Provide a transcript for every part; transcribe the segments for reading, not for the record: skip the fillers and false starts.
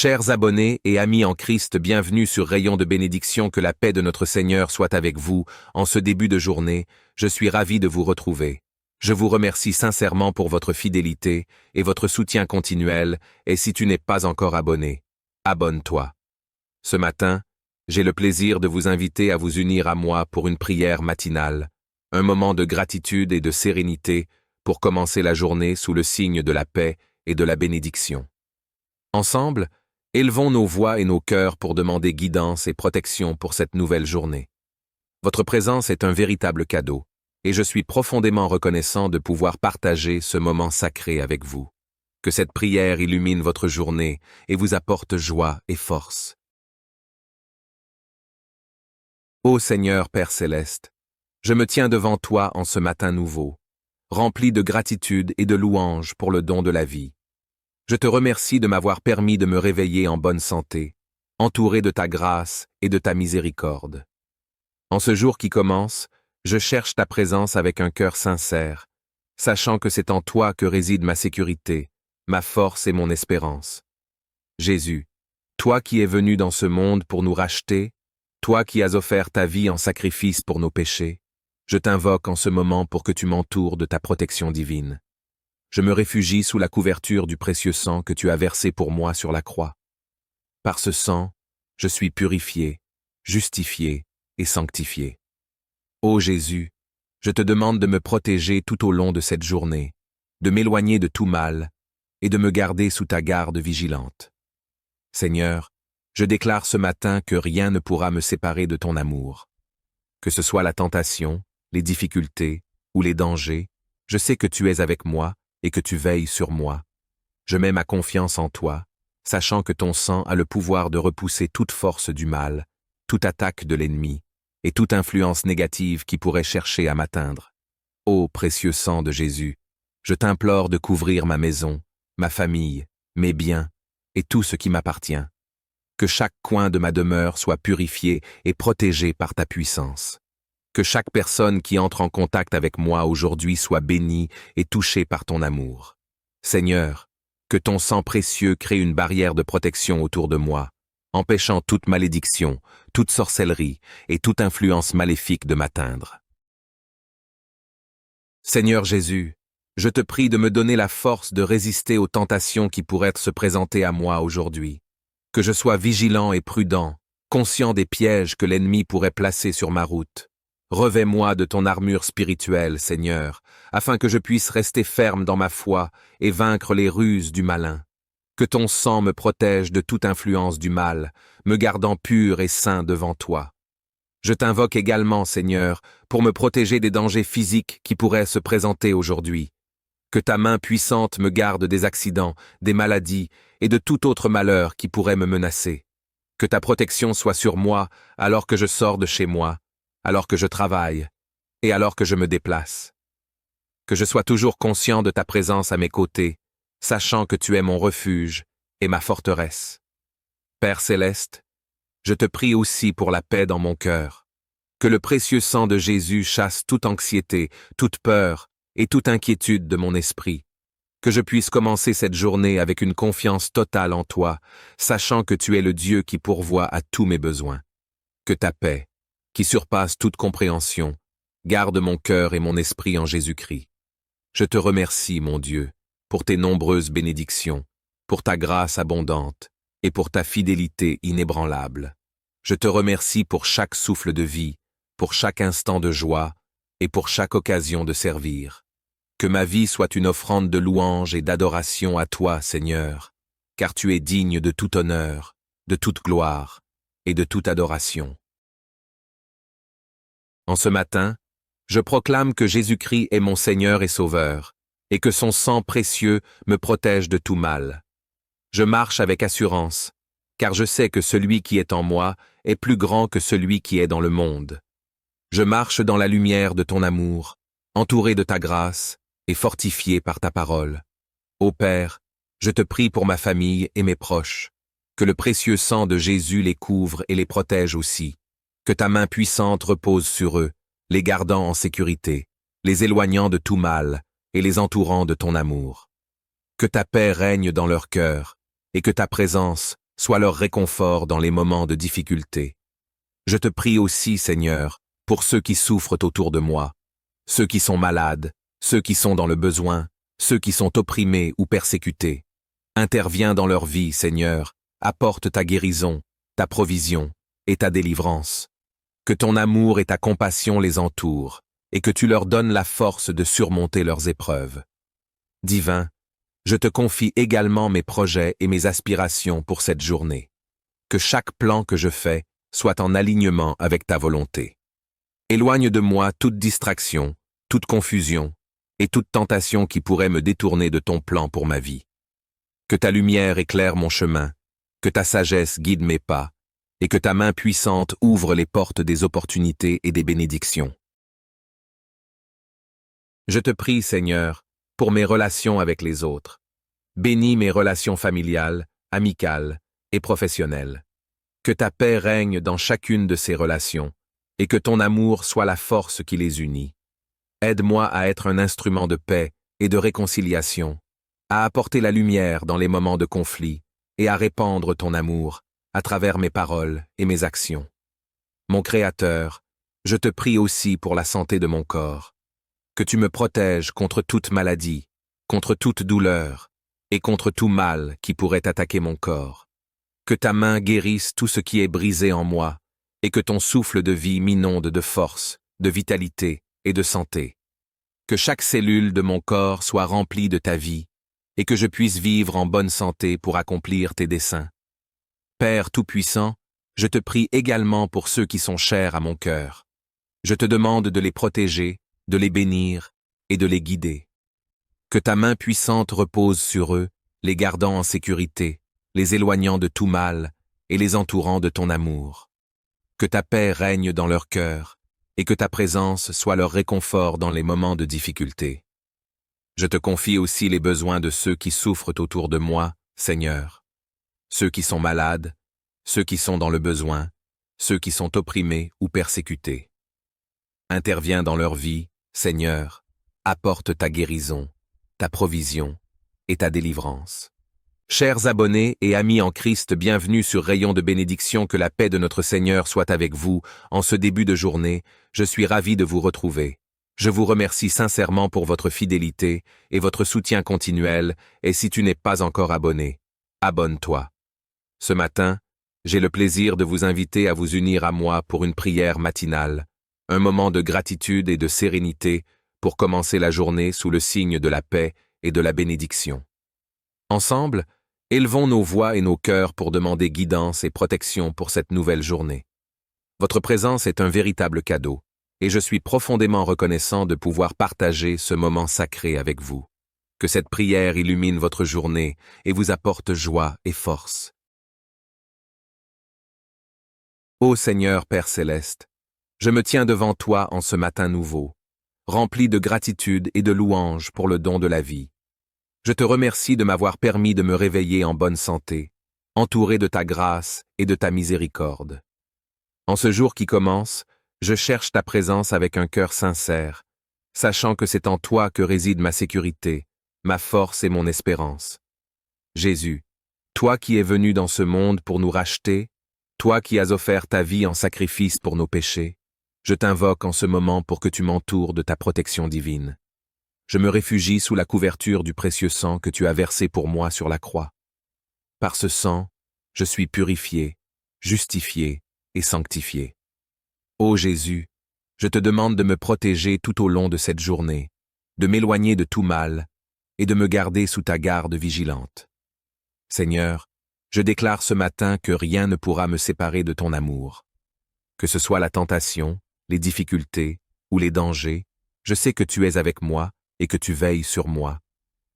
Chers abonnés et amis en Christ, bienvenue sur Rayon de bénédiction, que la paix de notre Seigneur soit avec vous. En ce début de journée, je suis ravi de vous retrouver. Je vous remercie sincèrement pour votre fidélité et votre soutien continuel, et si tu n'es pas encore abonné, abonne-toi. Ce matin, j'ai le plaisir de vous inviter à vous unir à moi pour une prière matinale, un moment de gratitude et de sérénité pour commencer la journée sous le signe de la paix et de la bénédiction. Ensemble, élevons nos voix et nos cœurs pour demander guidance et protection pour cette nouvelle journée. Votre présence est un véritable cadeau, et je suis profondément reconnaissant de pouvoir partager ce moment sacré avec vous. Que cette prière illumine votre journée et vous apporte joie et force. Ô Seigneur Père Céleste, je me tiens devant toi en ce matin nouveau, rempli de gratitude et de louange pour le don de la vie. Je te remercie de m'avoir permis de me réveiller en bonne santé, entouré de ta grâce et de ta miséricorde. En ce jour qui commence, je cherche ta présence avec un cœur sincère, sachant que c'est en toi que réside ma sécurité, ma force et mon espérance. Jésus, toi qui es venu dans ce monde pour nous racheter, toi qui as offert ta vie en sacrifice pour nos péchés, je t'invoque en ce moment pour que tu m'entoures de ta protection divine. Je me réfugie sous la couverture du précieux sang que tu as versé pour moi sur la croix. Par ce sang, je suis purifié, justifié et sanctifié. Ô Jésus, je te demande de me protéger tout au long de cette journée, de m'éloigner de tout mal et de me garder sous ta garde vigilante. Seigneur, je déclare ce matin que rien ne pourra me séparer de ton amour. Que ce soit la tentation, les difficultés ou les dangers, je sais que tu es avec moi et que tu veilles sur moi. Je mets ma confiance en toi, sachant que ton sang a le pouvoir de repousser toute force du mal, toute attaque de l'ennemi, et toute influence négative qui pourrait chercher à m'atteindre. Ô précieux sang de Jésus, je t'implore de couvrir ma maison, ma famille, mes biens, et tout ce qui m'appartient. Que chaque coin de ma demeure soit purifié et protégé par ta puissance. Que chaque personne qui entre en contact avec moi aujourd'hui soit bénie et touchée par ton amour. Seigneur, que ton sang précieux crée une barrière de protection autour de moi, empêchant toute malédiction, toute sorcellerie et toute influence maléfique de m'atteindre. Seigneur Jésus, je te prie de me donner la force de résister aux tentations qui pourraient se présenter à moi aujourd'hui. Que je sois vigilant et prudent, conscient des pièges que l'ennemi pourrait placer sur ma route. Revêt-moi de ton armure spirituelle, Seigneur, afin que je puisse rester ferme dans ma foi et vaincre les ruses du malin. Que ton sang me protège de toute influence du mal, me gardant pur et saint devant toi. Je t'invoque également, Seigneur, pour me protéger des dangers physiques qui pourraient se présenter aujourd'hui. Que ta main puissante me garde des accidents, des maladies et de tout autre malheur qui pourrait me menacer. Que ta protection soit sur moi alors que je sors de chez moi, alors que je travaille et alors que je me déplace. Que je sois toujours conscient de ta présence à mes côtés, sachant que tu es mon refuge et ma forteresse. Père Céleste, je te prie aussi pour la paix dans mon cœur. Que le précieux sang de Jésus chasse toute anxiété, toute peur et toute inquiétude de mon esprit. Que je puisse commencer cette journée avec une confiance totale en toi, sachant que tu es le Dieu qui pourvoit à tous mes besoins. Que ta paix, qui surpasse toute compréhension, garde mon cœur et mon esprit en Jésus-Christ. Je te remercie, mon Dieu, pour tes nombreuses bénédictions, pour ta grâce abondante et pour ta fidélité inébranlable. Je te remercie pour chaque souffle de vie, pour chaque instant de joie et pour chaque occasion de servir. Que ma vie soit une offrande de louange et d'adoration à toi, Seigneur, car tu es digne de tout honneur, de toute gloire et de toute adoration. En ce matin, je proclame que Jésus-Christ est mon Seigneur et Sauveur, et que son sang précieux me protège de tout mal. Je marche avec assurance, car je sais que celui qui est en moi est plus grand que celui qui est dans le monde. Je marche dans la lumière de ton amour, entouré de ta grâce et fortifié par ta parole. Ô Père, je te prie pour ma famille et mes proches, que le précieux sang de Jésus les couvre et les protège aussi. Que ta main puissante repose sur eux, les gardant en sécurité, les éloignant de tout mal et les entourant de ton amour. Que ta paix règne dans leur cœur et que ta présence, sois leur réconfort dans les moments de difficulté. Je te prie aussi, Seigneur, pour ceux qui souffrent autour de moi, ceux qui sont malades, ceux qui sont dans le besoin, ceux qui sont opprimés ou persécutés. Interviens dans leur vie, Seigneur, apporte ta guérison, ta provision et ta délivrance. Que ton amour et ta compassion les entourent, et que tu leur donnes la force de surmonter leurs épreuves. Divin, je te confie également mes projets et mes aspirations pour cette journée. Que chaque plan que je fais soit en alignement avec ta volonté. Éloigne de moi toute distraction, toute confusion et toute tentation qui pourrait me détourner de ton plan pour ma vie. Que ta lumière éclaire mon chemin, que ta sagesse guide mes pas, et que ta main puissante ouvre les portes des opportunités et des bénédictions. Je te prie, Seigneur, pour mes relations avec les autres. Bénis mes relations familiales, amicales et professionnelles. Que ta paix règne dans chacune de ces relations, et que ton amour soit la force qui les unit. Aide-moi à être un instrument de paix et de réconciliation, à apporter la lumière dans les moments de conflit et à répandre ton amour à travers mes paroles et mes actions. Mon Créateur, je te prie aussi pour la santé de mon corps, que tu me protèges contre toute maladie, contre toute douleur et contre tout mal qui pourrait attaquer mon corps. Que ta main guérisse tout ce qui est brisé en moi et que ton souffle de vie m'inonde de force, de vitalité et de santé. Que chaque cellule de mon corps soit remplie de ta vie et que je puisse vivre en bonne santé pour accomplir tes desseins. Père Tout-Puissant, je te prie également pour ceux qui sont chers à mon cœur. Je te demande de les protéger, de les bénir et de les guider. Que ta main puissante repose sur eux, les gardant en sécurité, les éloignant de tout mal et les entourant de ton amour. Que ta paix règne dans leur cœur et que ta présence soit leur réconfort dans les moments de difficulté. Je te confie aussi les besoins de ceux qui souffrent autour de moi, Seigneur. Ceux qui sont malades, ceux qui sont dans le besoin, ceux qui sont opprimés ou persécutés. Interviens dans leur vie, Seigneur, apporte ta guérison, ta provision et ta délivrance. Chers abonnés et amis en Christ, bienvenue sur Rayon de bénédiction, que la paix de notre Seigneur soit avec vous. En ce début de journée, je suis ravi de vous retrouver. Je vous remercie sincèrement pour votre fidélité et votre soutien continuel, et si tu n'es pas encore abonné, abonne-toi. Ce matin, j'ai le plaisir de vous inviter à vous unir à moi pour une prière matinale, un moment de gratitude et de sérénité pour commencer la journée sous le signe de la paix et de la bénédiction. Ensemble, élevons nos voix et nos cœurs pour demander guidance et protection pour cette nouvelle journée. Votre présence est un véritable cadeau, et je suis profondément reconnaissant de pouvoir partager ce moment sacré avec vous. Que cette prière illumine votre journée et vous apporte joie et force. Ô Seigneur Père Céleste, je me tiens devant toi en ce matin nouveau, rempli de gratitude et de louange pour le don de la vie. Je te remercie de m'avoir permis de me réveiller en bonne santé, entouré de ta grâce et de ta miséricorde. En ce jour qui commence, je cherche ta présence avec un cœur sincère, sachant que c'est en toi que réside ma sécurité, ma force et mon espérance. Jésus, toi qui es venu dans ce monde pour nous racheter, toi qui as offert ta vie en sacrifice pour nos péchés, je t'invoque en ce moment pour que tu m'entoures de ta protection divine. Je me réfugie sous la couverture du précieux sang que tu as versé pour moi sur la croix. Par ce sang, je suis purifié, justifié et sanctifié. Ô Jésus, je te demande de me protéger tout au long de cette journée, de m'éloigner de tout mal et de me garder sous ta garde vigilante. Seigneur, je déclare ce matin que rien ne pourra me séparer de ton amour. Que ce soit la tentation, les difficultés ou les dangers, je sais que tu es avec moi et que tu veilles sur moi.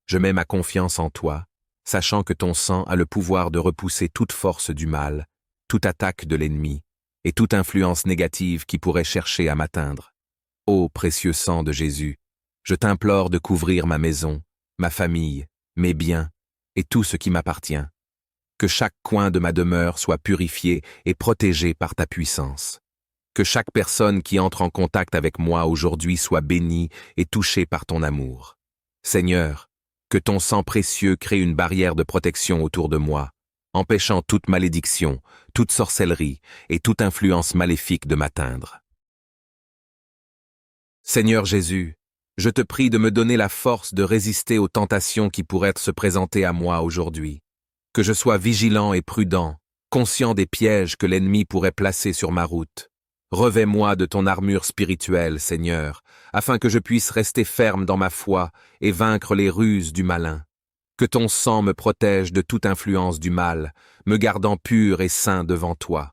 Je mets ma confiance en toi, sachant que ton sang a le pouvoir de repousser toute force du mal, toute attaque de l'ennemi et toute influence négative qui pourrait chercher à m'atteindre. Ô précieux sang de Jésus, je t'implore de couvrir ma maison, ma famille, mes biens et tout ce qui m'appartient. Que chaque coin de ma demeure soit purifié et protégé par ta puissance. Que chaque personne qui entre en contact avec moi aujourd'hui soit bénie et touchée par ton amour. Seigneur, que ton sang précieux crée une barrière de protection autour de moi, empêchant toute malédiction, toute sorcellerie et toute influence maléfique de m'atteindre. Seigneur Jésus, je te prie de me donner la force de résister aux tentations qui pourraient se présenter à moi aujourd'hui. Que je sois vigilant et prudent, conscient des pièges que l'ennemi pourrait placer sur ma route. Revêt-moi de ton armure spirituelle, Seigneur, afin que je puisse rester ferme dans ma foi et vaincre les ruses du malin. Que ton sang me protège de toute influence du mal, me gardant pur et saint devant toi.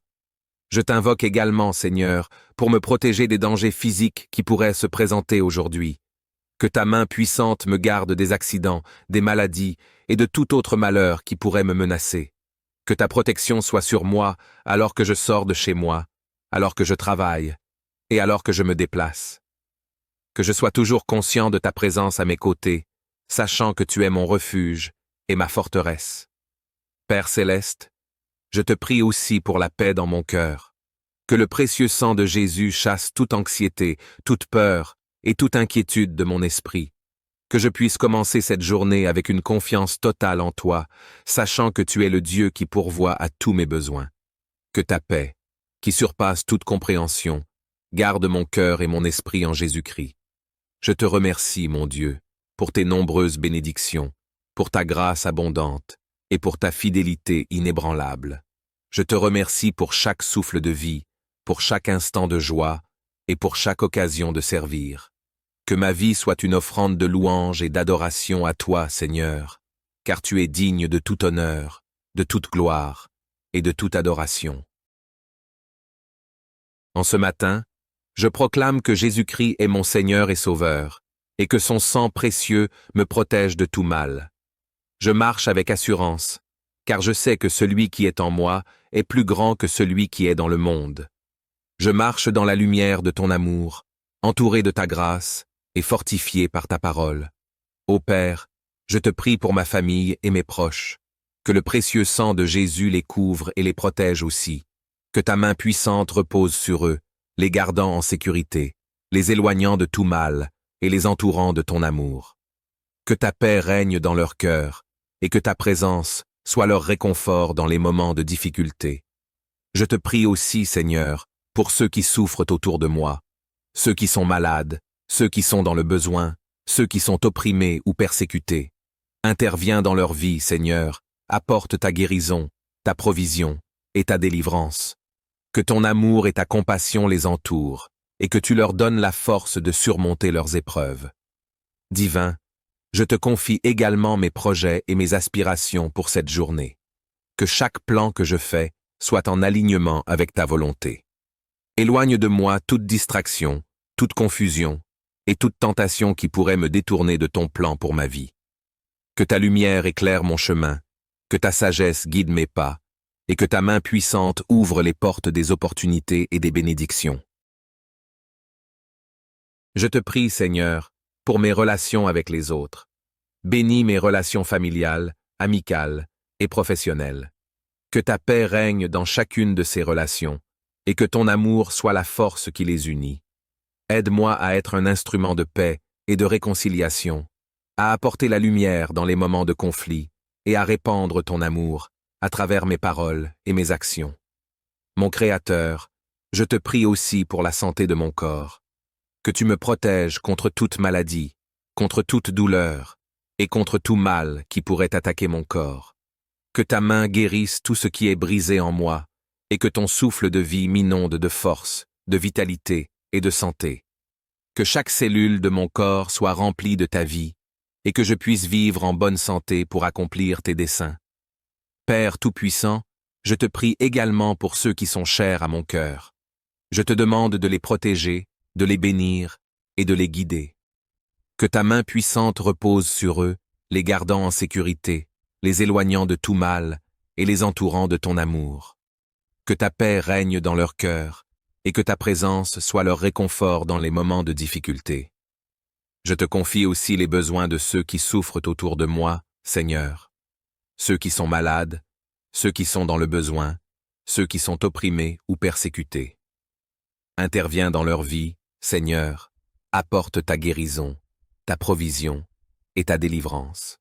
Je t'invoque également, Seigneur, pour me protéger des dangers physiques qui pourraient se présenter aujourd'hui. Que ta main puissante me garde des accidents, des maladies et de tout autre malheur qui pourrait me menacer. Que ta protection soit sur moi alors que je sors de chez moi, alors que je travaille et alors que je me déplace. Que je sois toujours conscient de ta présence à mes côtés, sachant que tu es mon refuge et ma forteresse. Père céleste, je te prie aussi pour la paix dans mon cœur. Que le précieux sang de Jésus chasse toute anxiété, toute peur et toute inquiétude de mon esprit. Que je puisse commencer cette journée avec une confiance totale en toi, sachant que tu es le Dieu qui pourvoit à tous mes besoins. Que ta paix, qui surpasse toute compréhension, garde mon cœur et mon esprit en Jésus-Christ. Je te remercie, mon Dieu, pour tes nombreuses bénédictions, pour ta grâce abondante et pour ta fidélité inébranlable. Je te remercie pour chaque souffle de vie, pour chaque instant de joie et pour chaque occasion de servir. Que ma vie soit une offrande de louange et d'adoration à toi, Seigneur, car tu es digne de tout honneur, de toute gloire et de toute adoration. En ce matin, je proclame que Jésus-Christ est mon Seigneur et Sauveur, et que son sang précieux me protège de tout mal. Je marche avec assurance, car je sais que celui qui est en moi est plus grand que celui qui est dans le monde. Je marche dans la lumière de ton amour, entouré de ta grâce et fortifié par ta parole. Ô Père, je te prie pour ma famille et mes proches, que le précieux sang de Jésus les couvre et les protège aussi, que ta main puissante repose sur eux, les gardant en sécurité, les éloignant de tout mal et les entourant de ton amour. Que ta paix règne dans leur cœur et que ta présence soit leur réconfort dans les moments de difficulté. Je te prie aussi, Seigneur, pour ceux qui souffrent autour de moi, ceux qui sont malades, ceux qui sont dans le besoin, ceux qui sont opprimés ou persécutés. Interviens dans leur vie, Seigneur, apporte ta guérison, ta provision et ta délivrance. Que ton amour et ta compassion les entourent, et que tu leur donnes la force de surmonter leurs épreuves. Divin, je te confie également mes projets et mes aspirations pour cette journée. Que chaque plan que je fais soit en alignement avec ta volonté. Éloigne de moi toute distraction, toute confusion et toute tentation qui pourrait me détourner de ton plan pour ma vie. Que ta lumière éclaire mon chemin, que ta sagesse guide mes pas, et que ta main puissante ouvre les portes des opportunités et des bénédictions. Je te prie, Seigneur, pour mes relations avec les autres. Bénis mes relations familiales, amicales et professionnelles. Que ta paix règne dans chacune de ces relations, et que ton amour soit la force qui les unit. Aide-moi à être un instrument de paix et de réconciliation, à apporter la lumière dans les moments de conflit et à répandre ton amour à travers mes paroles et mes actions. Mon Créateur, je te prie aussi pour la santé de mon corps, que tu me protèges contre toute maladie, contre toute douleur et contre tout mal qui pourrait attaquer mon corps. Que ta main guérisse tout ce qui est brisé en moi et que ton souffle de vie m'inonde de force, de vitalité et de santé. Que chaque cellule de mon corps soit remplie de ta vie et que je puisse vivre en bonne santé pour accomplir tes desseins. Père Tout-Puissant, je te prie également pour ceux qui sont chers à mon cœur. Je te demande de les protéger, de les bénir et de les guider. Que ta main puissante repose sur eux, les gardant en sécurité, les éloignant de tout mal et les entourant de ton amour. Que ta paix règne dans leur cœur et que ta présence soit leur réconfort dans les moments de difficulté. Je te confie aussi les besoins de ceux qui souffrent autour de moi, Seigneur. Ceux qui sont malades, ceux qui sont dans le besoin, ceux qui sont opprimés ou persécutés. Interviens dans leur vie, Seigneur, apporte ta guérison, ta provision et ta délivrance.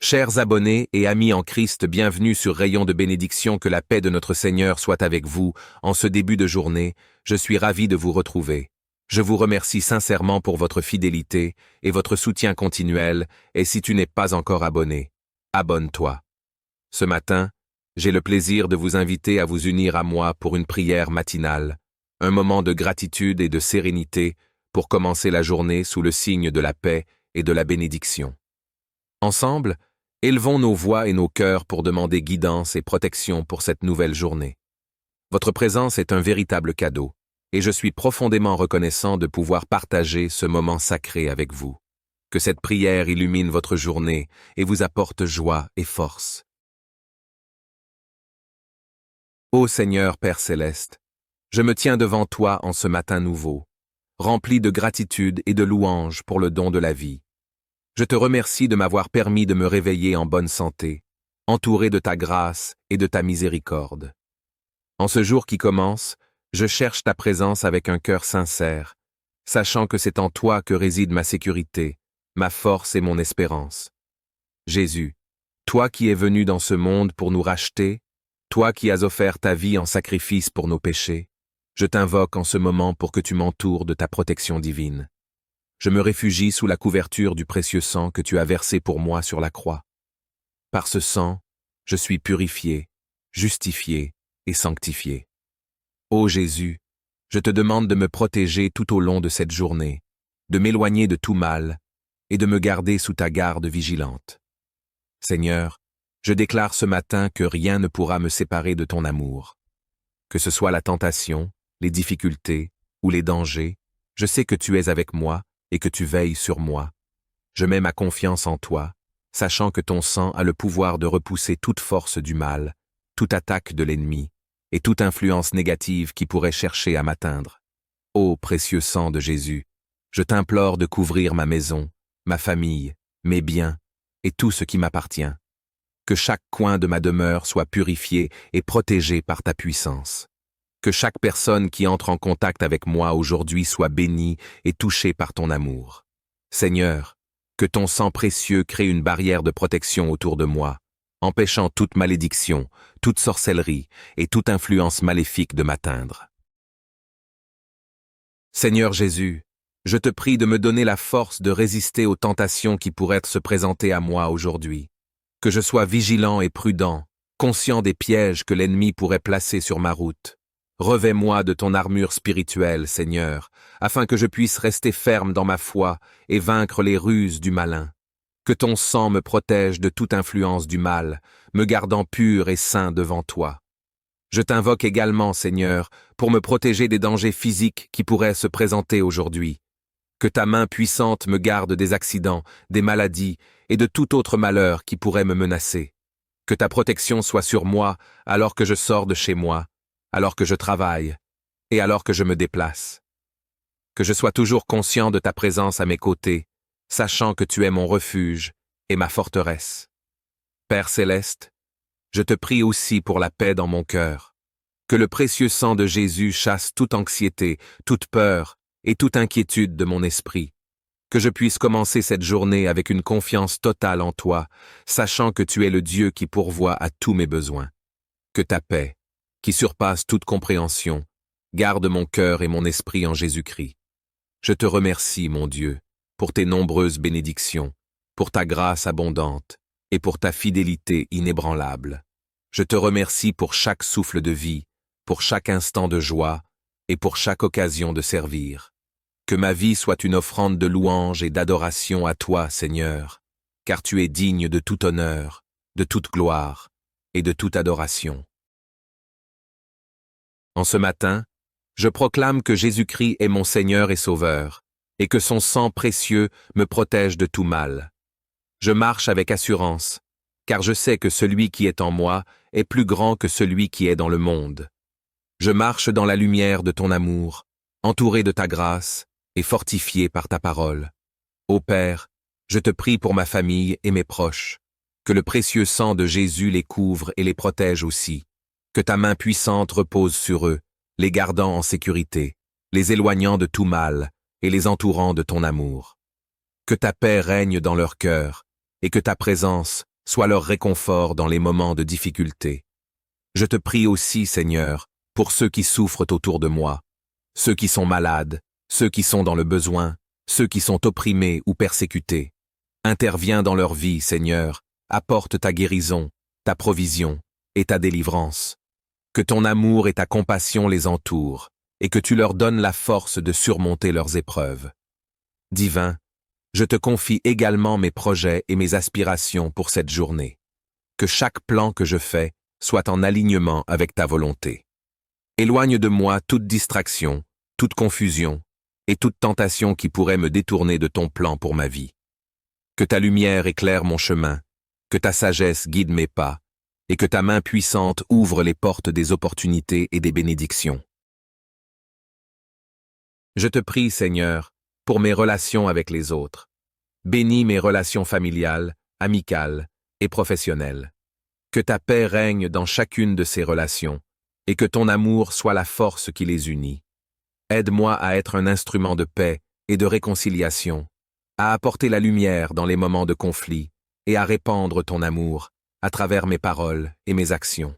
Chers abonnés et amis en Christ, bienvenue sur Rayon de bénédiction, que la paix de notre Seigneur soit avec vous. En ce début de journée, je suis ravi de vous retrouver. Je vous remercie sincèrement pour votre fidélité et votre soutien continuel, et si tu n'es pas encore abonné, abonne-toi. Ce matin, j'ai le plaisir de vous inviter à vous unir à moi pour une prière matinale, un moment de gratitude et de sérénité pour commencer la journée sous le signe de la paix et de la bénédiction. Ensemble, élevons nos voix et nos cœurs pour demander guidance et protection pour cette nouvelle journée. Votre présence est un véritable cadeau, et je suis profondément reconnaissant de pouvoir partager ce moment sacré avec vous. Que cette prière illumine votre journée et vous apporte joie et force. Ô Seigneur Père Céleste, je me tiens devant toi en ce matin nouveau, rempli de gratitude et de louange pour le don de la vie. Je te remercie de m'avoir permis de me réveiller en bonne santé, entouré de ta grâce et de ta miséricorde. En ce jour qui commence, je cherche ta présence avec un cœur sincère, sachant que c'est en toi que réside ma sécurité, ma force et mon espérance. Jésus, toi qui es venu dans ce monde pour nous racheter, toi qui as offert ta vie en sacrifice pour nos péchés, je t'invoque en ce moment pour que tu m'entoures de ta protection divine. Je me réfugie sous la couverture du précieux sang que tu as versé pour moi sur la croix. Par ce sang, je suis purifié, justifié et sanctifié. Ô Jésus, je te demande de me protéger tout au long de cette journée, de m'éloigner de tout mal et de me garder sous ta garde vigilante. Seigneur, je déclare ce matin que rien ne pourra me séparer de ton amour. Que ce soit la tentation, les difficultés ou les dangers, je sais que tu es avec moi et que tu veilles sur moi. Je mets ma confiance en toi, sachant que ton sang a le pouvoir de repousser toute force du mal, toute attaque de l'ennemi, et toute influence négative qui pourrait chercher à m'atteindre. Ô précieux sang de Jésus, je t'implore de couvrir ma maison, ma famille, mes biens, et tout ce qui m'appartient. Que chaque coin de ma demeure soit purifié et protégé par ta puissance. Que chaque personne qui entre en contact avec moi aujourd'hui soit bénie et touchée par ton amour. Seigneur, que ton sang précieux crée une barrière de protection autour de moi, empêchant toute malédiction, toute sorcellerie et toute influence maléfique de m'atteindre. Seigneur Jésus, je te prie de me donner la force de résister aux tentations qui pourraient se présenter à moi aujourd'hui. Que je sois vigilant et prudent, conscient des pièges que l'ennemi pourrait placer sur ma route. Revêt-moi de ton armure spirituelle, Seigneur, afin que je puisse rester ferme dans ma foi et vaincre les ruses du malin. Que ton sang me protège de toute influence du mal, me gardant pur et saint devant toi. Je t'invoque également, Seigneur, pour me protéger des dangers physiques qui pourraient se présenter aujourd'hui. Que ta main puissante me garde des accidents, des maladies et de tout autre malheur qui pourrait me menacer. Que ta protection soit sur moi alors que je sors de chez moi, alors que je travaille et alors que je me déplace. Que je sois toujours conscient de ta présence à mes côtés, sachant que tu es mon refuge et ma forteresse. Père céleste, je te prie aussi pour la paix dans mon cœur. Que le précieux sang de Jésus chasse toute anxiété, toute peur et toute inquiétude de mon esprit. Que je puisse commencer cette journée avec une confiance totale en toi, sachant que tu es le Dieu qui pourvoit à tous mes besoins. Que ta paix, qui surpasse toute compréhension, garde mon cœur et mon esprit en Jésus-Christ. Je te remercie, mon Dieu, pour tes nombreuses bénédictions, pour ta grâce abondante et pour ta fidélité inébranlable. Je te remercie pour chaque souffle de vie, pour chaque instant de joie et pour chaque occasion de servir. Que ma vie soit une offrande de louange et d'adoration à toi, Seigneur, car tu es digne de tout honneur, de toute gloire et de toute adoration. En ce matin, je proclame que Jésus-Christ est mon Seigneur et Sauveur, et que son sang précieux me protège de tout mal. Je marche avec assurance, car je sais que celui qui est en moi est plus grand que celui qui est dans le monde. Je marche dans la lumière de ton amour, entouré de ta grâce et fortifié par ta parole. Ô Père, je te prie pour ma famille et mes proches, que le précieux sang de Jésus les couvre et les protège aussi. Que ta main puissante repose sur eux, les gardant en sécurité, les éloignant de tout mal et les entourant de ton amour. Que ta paix règne dans leur cœur et que ta présence sois leur réconfort dans les moments de difficulté. Je te prie aussi, Seigneur, pour ceux qui souffrent autour de moi, ceux qui sont malades, ceux qui sont dans le besoin, ceux qui sont opprimés ou persécutés. Interviens dans leur vie, Seigneur, apporte ta guérison, ta provision et ta délivrance. Que ton amour et ta compassion les entourent, et que tu leur donnes la force de surmonter leurs épreuves. Divin, je te confie également mes projets et mes aspirations pour cette journée. Que chaque plan que je fais soit en alignement avec ta volonté. Éloigne de moi toute distraction, toute confusion et toute tentation qui pourrait me détourner de ton plan pour ma vie. Que ta lumière éclaire mon chemin, que ta sagesse guide mes pas, et que ta main puissante ouvre les portes des opportunités et des bénédictions. Je te prie, Seigneur, pour mes relations avec les autres. Bénis mes relations familiales, amicales et professionnelles. Que ta paix règne dans chacune de ces relations, et que ton amour soit la force qui les unit. Aide-moi à être un instrument de paix et de réconciliation, à apporter la lumière dans les moments de conflit et à répandre ton amour à travers mes paroles et mes actions.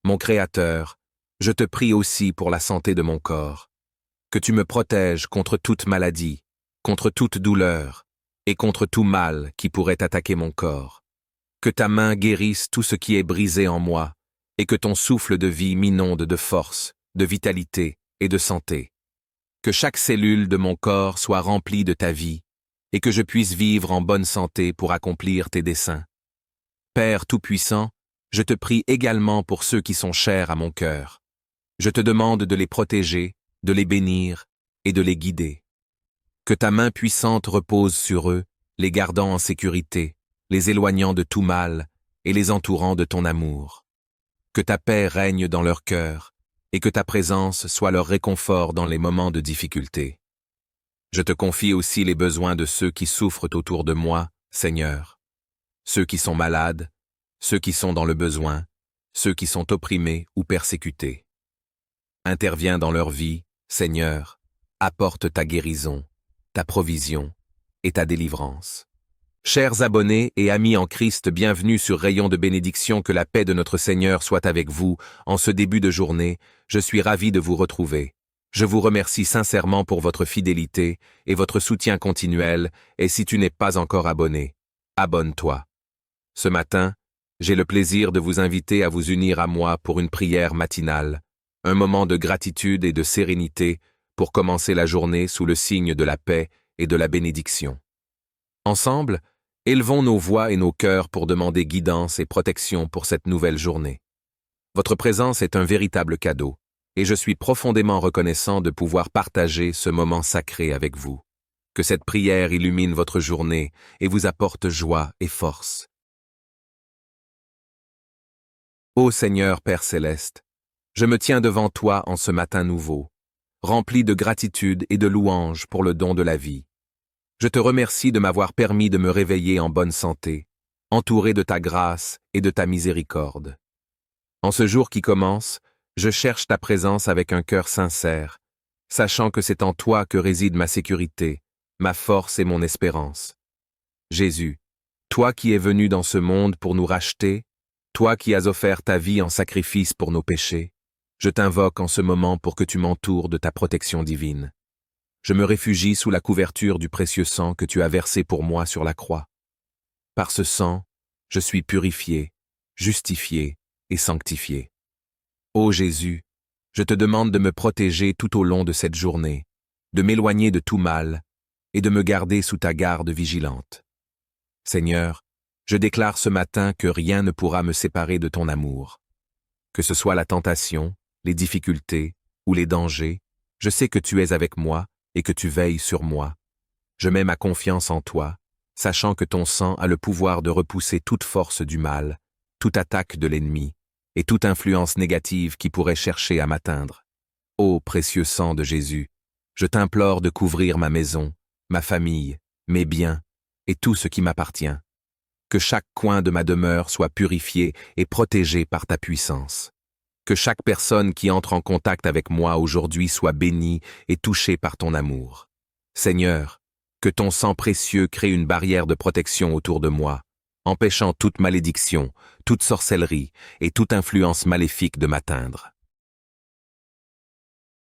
Mon Créateur, je te prie aussi pour la santé de mon corps, que tu me protèges contre toute maladie, contre toute douleur et contre tout mal qui pourrait attaquer mon corps. Que ta main guérisse tout ce qui est brisé en moi et que ton souffle de vie m'inonde de force, de vitalité et de santé. Que chaque cellule de mon corps soit remplie de ta vie et que je puisse vivre en bonne santé pour accomplir tes desseins. Père Tout-Puissant, je te prie également pour ceux qui sont chers à mon cœur. Je te demande de les protéger, de les bénir et de les guider. Que ta main puissante repose sur eux, les gardant en sécurité, les éloignant de tout mal et les entourant de ton amour. Que ta paix règne dans leur cœur et que ta présence soit leur réconfort dans les moments de difficulté. Je te confie aussi les besoins de ceux qui souffrent autour de moi, Seigneur. Ceux qui sont malades, ceux qui sont dans le besoin, ceux qui sont opprimés ou persécutés. Interviens dans leur vie, Seigneur, apporte ta guérison, ta provision et ta délivrance. Chers abonnés et amis en Christ, bienvenue sur Rayon de bénédiction, que la paix de notre Seigneur soit avec vous. En ce début de journée, je suis ravi de vous retrouver. Je vous remercie sincèrement pour votre fidélité et votre soutien continuel, et si tu n'es pas encore abonné, abonne-toi. Ce matin, j'ai le plaisir de vous inviter à vous unir à moi pour une prière matinale, un moment de gratitude et de sérénité pour commencer la journée sous le signe de la paix et de la bénédiction. Ensemble, élevons nos voix et nos cœurs pour demander guidance et protection pour cette nouvelle journée. Votre présence est un véritable cadeau, et je suis profondément reconnaissant de pouvoir partager ce moment sacré avec vous. Que cette prière illumine votre journée et vous apporte joie et force. Ô Seigneur Père Céleste, je me tiens devant toi en ce matin nouveau, rempli de gratitude et de louange pour le don de la vie. Je te remercie de m'avoir permis de me réveiller en bonne santé, entouré de ta grâce et de ta miséricorde. En ce jour qui commence, je cherche ta présence avec un cœur sincère, sachant que c'est en toi que réside ma sécurité, ma force et mon espérance. Jésus, toi qui es venu dans ce monde pour nous racheter, toi qui as offert ta vie en sacrifice pour nos péchés, je t'invoque en ce moment pour que tu m'entoures de ta protection divine. Je me réfugie sous la couverture du précieux sang que tu as versé pour moi sur la croix. Par ce sang, je suis purifié, justifié et sanctifié. Ô Jésus, je te demande de me protéger tout au long de cette journée, de m'éloigner de tout mal et de me garder sous ta garde vigilante. Seigneur, je déclare ce matin que rien ne pourra me séparer de ton amour. Que ce soit la tentation, les difficultés ou les dangers, je sais que tu es avec moi et que tu veilles sur moi. Je mets ma confiance en toi, sachant que ton sang a le pouvoir de repousser toute force du mal, toute attaque de l'ennemi et toute influence négative qui pourrait chercher à m'atteindre. Ô précieux sang de Jésus, je t'implore de couvrir ma maison, ma famille, mes biens et tout ce qui m'appartient. Que chaque coin de ma demeure soit purifié et protégé par ta puissance. Que chaque personne qui entre en contact avec moi aujourd'hui soit bénie et touchée par ton amour. Seigneur, que ton sang précieux crée une barrière de protection autour de moi, empêchant toute malédiction, toute sorcellerie et toute influence maléfique de m'atteindre.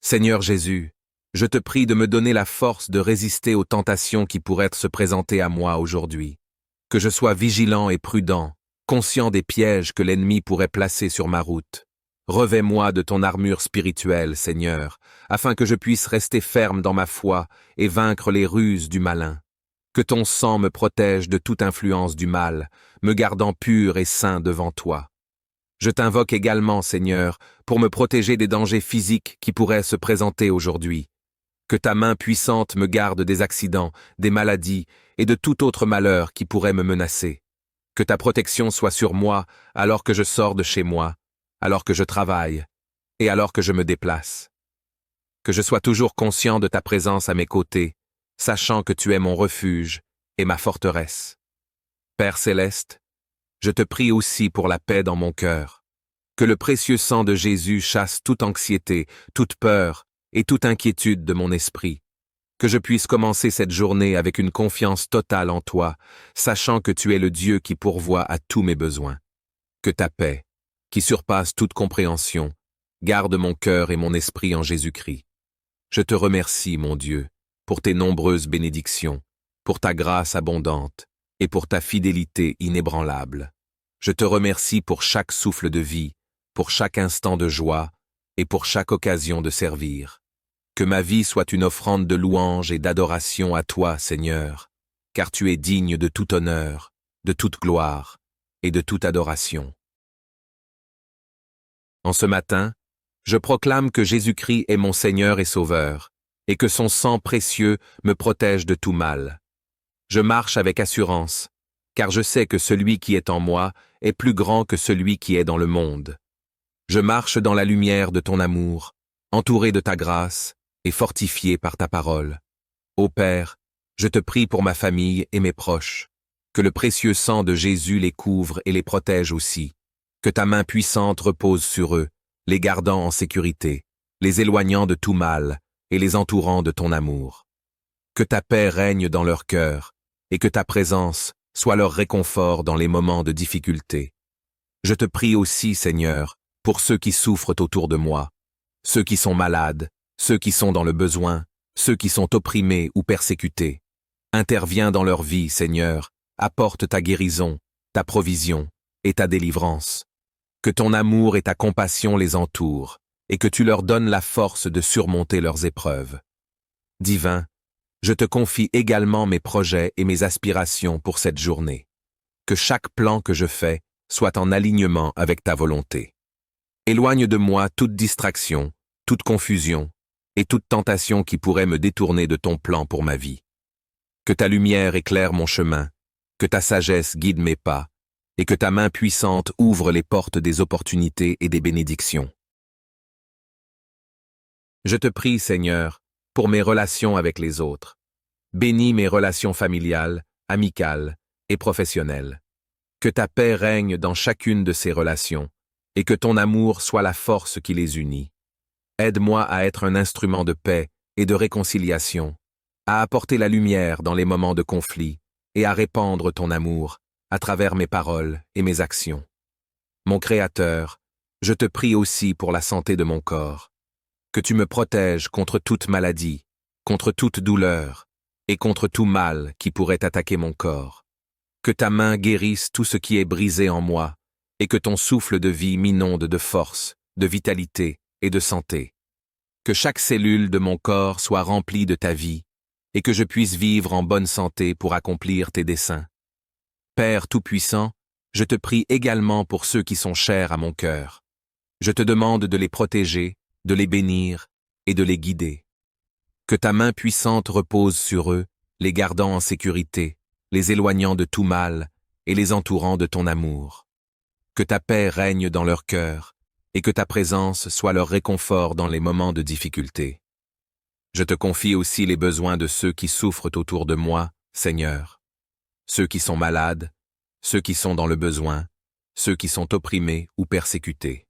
Seigneur Jésus, je te prie de me donner la force de résister aux tentations qui pourraient se présenter à moi aujourd'hui. Que je sois vigilant et prudent, conscient des pièges que l'ennemi pourrait placer sur ma route. Revêt-moi de ton armure spirituelle, Seigneur, afin que je puisse rester ferme dans ma foi et vaincre les ruses du malin. Que ton sang me protège de toute influence du mal, me gardant pur et saint devant toi. Je t'invoque également, Seigneur, pour me protéger des dangers physiques qui pourraient se présenter aujourd'hui. Que ta main puissante me garde des accidents, des maladies et de tout autre malheur qui pourrait me menacer. Que ta protection soit sur moi alors que je sors de chez moi, alors que je travaille et alors que je me déplace. Que je sois toujours conscient de ta présence à mes côtés, sachant que tu es mon refuge et ma forteresse. Père céleste, je te prie aussi pour la paix dans mon cœur. Que le précieux sang de Jésus chasse toute anxiété, toute peur et toute inquiétude de mon esprit. Que je puisse commencer cette journée avec une confiance totale en toi, sachant que tu es le Dieu qui pourvoit à tous mes besoins. Que ta paix, qui surpasse toute compréhension, garde mon cœur et mon esprit en Jésus-Christ. Je te remercie, mon Dieu, pour tes nombreuses bénédictions, pour ta grâce abondante et pour ta fidélité inébranlable. Je te remercie pour chaque souffle de vie, pour chaque instant de joie et pour chaque occasion de servir. Que ma vie soit une offrande de louange et d'adoration à toi, Seigneur, car tu es digne de tout honneur, de toute gloire et de toute adoration. En ce matin, je proclame que Jésus-Christ est mon Seigneur et Sauveur, et que son sang précieux me protège de tout mal. Je marche avec assurance, car je sais que celui qui est en moi est plus grand que celui qui est dans le monde. Je marche dans la lumière de ton amour, entouré de ta grâce et fortifié par ta parole. Ô Père, je te prie pour ma famille et mes proches, que le précieux sang de Jésus les couvre et les protège aussi, que ta main puissante repose sur eux, les gardant en sécurité, les éloignant de tout mal et les entourant de ton amour. Que ta paix règne dans leur cœur et que ta présence soit leur réconfort dans les moments de difficulté. Je te prie aussi, Seigneur, pour ceux qui souffrent autour de moi, ceux qui sont malades, ceux qui sont dans le besoin, ceux qui sont opprimés ou persécutés. Interviens dans leur vie, Seigneur, apporte ta guérison, ta provision et ta délivrance. Que ton amour et ta compassion les entourent, et que tu leur donnes la force de surmonter leurs épreuves. Divin, je te confie également mes projets et mes aspirations pour cette journée. Que chaque plan que je fais soit en alignement avec ta volonté. Éloigne de moi toute distraction, toute confusion et toute tentation qui pourrait me détourner de ton plan pour ma vie. Que ta lumière éclaire mon chemin, que ta sagesse guide mes pas, et que ta main puissante ouvre les portes des opportunités et des bénédictions. Je te prie, Seigneur, pour mes relations avec les autres. Bénis mes relations familiales, amicales et professionnelles. Que ta paix règne dans chacune de ces relations, et que ton amour soit la force qui les unit. Aide-moi à être un instrument de paix et de réconciliation, à apporter la lumière dans les moments de conflit et à répandre ton amour à travers mes paroles et mes actions. Mon Créateur, je te prie aussi pour la santé de mon corps, que tu me protèges contre toute maladie, contre toute douleur et contre tout mal qui pourrait attaquer mon corps. Que ta main guérisse tout ce qui est brisé en moi et que ton souffle de vie m'inonde de force, de vitalité et de santé. Que chaque cellule de mon corps soit remplie de ta vie et que je puisse vivre en bonne santé pour accomplir tes desseins. Père Tout-Puissant, je te prie également pour ceux qui sont chers à mon cœur. Je te demande de les protéger, de les bénir et de les guider. Que ta main puissante repose sur eux, les gardant en sécurité, les éloignant de tout mal et les entourant de ton amour. Que ta paix règne dans leur cœur et que ta présence soit leur réconfort dans les moments de difficulté. Je te confie aussi les besoins de ceux qui souffrent autour de moi, Seigneur. Ceux qui sont malades, ceux qui sont dans le besoin, ceux qui sont opprimés ou persécutés.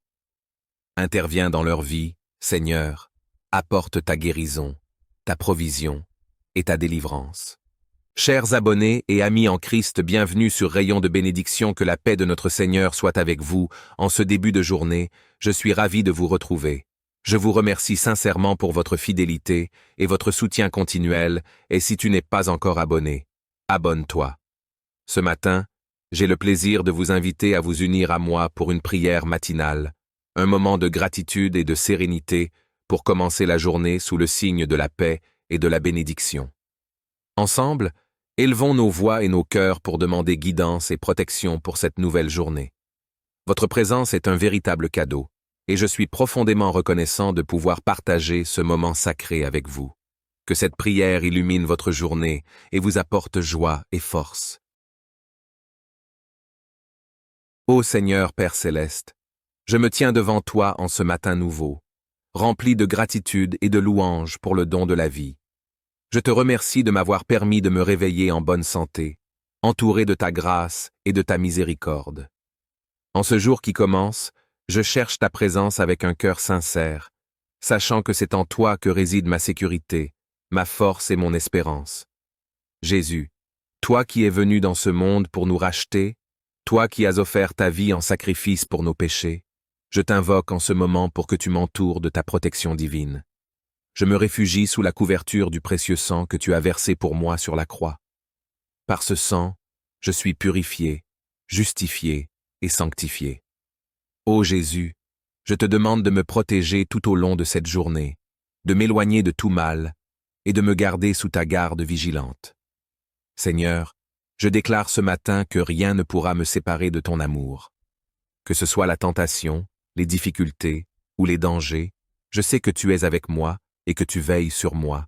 Interviens dans leur vie, Seigneur, apporte ta guérison, ta provision et ta délivrance. Chers abonnés et amis en Christ, bienvenue sur Rayon de bénédiction, que la paix de notre Seigneur soit avec vous. En ce début de journée, je suis ravi de vous retrouver. Je vous remercie sincèrement pour votre fidélité et votre soutien continuel, et si tu n'es pas encore abonné, abonne-toi. Ce matin, j'ai le plaisir de vous inviter à vous unir à moi pour une prière matinale, un moment de gratitude et de sérénité pour commencer la journée sous le signe de la paix et de la bénédiction. Ensemble, élevons nos voix et nos cœurs pour demander guidance et protection pour cette nouvelle journée. Votre présence est un véritable cadeau, et je suis profondément reconnaissant de pouvoir partager ce moment sacré avec vous. Que cette prière illumine votre journée et vous apporte joie et force. Ô Seigneur Père Céleste, je me tiens devant toi en ce matin nouveau, rempli de gratitude et de louange pour le don de la vie. Je te remercie de m'avoir permis de me réveiller en bonne santé, entouré de ta grâce et de ta miséricorde. En ce jour qui commence, je cherche ta présence avec un cœur sincère, sachant que c'est en toi que réside ma sécurité, ma force et mon espérance. Jésus, toi qui es venu dans ce monde pour nous racheter, toi qui as offert ta vie en sacrifice pour nos péchés, je t'invoque en ce moment pour que tu m'entoures de ta protection divine. Je me réfugie sous la couverture du précieux sang que tu as versé pour moi sur la croix. Par ce sang, je suis purifié, justifié et sanctifié. Ô Jésus, je te demande de me protéger tout au long de cette journée, de m'éloigner de tout mal et de me garder sous ta garde vigilante. Seigneur, je déclare ce matin que rien ne pourra me séparer de ton amour. Que ce soit la tentation, les difficultés ou les dangers, je sais que tu es avec moi et que tu veilles sur moi.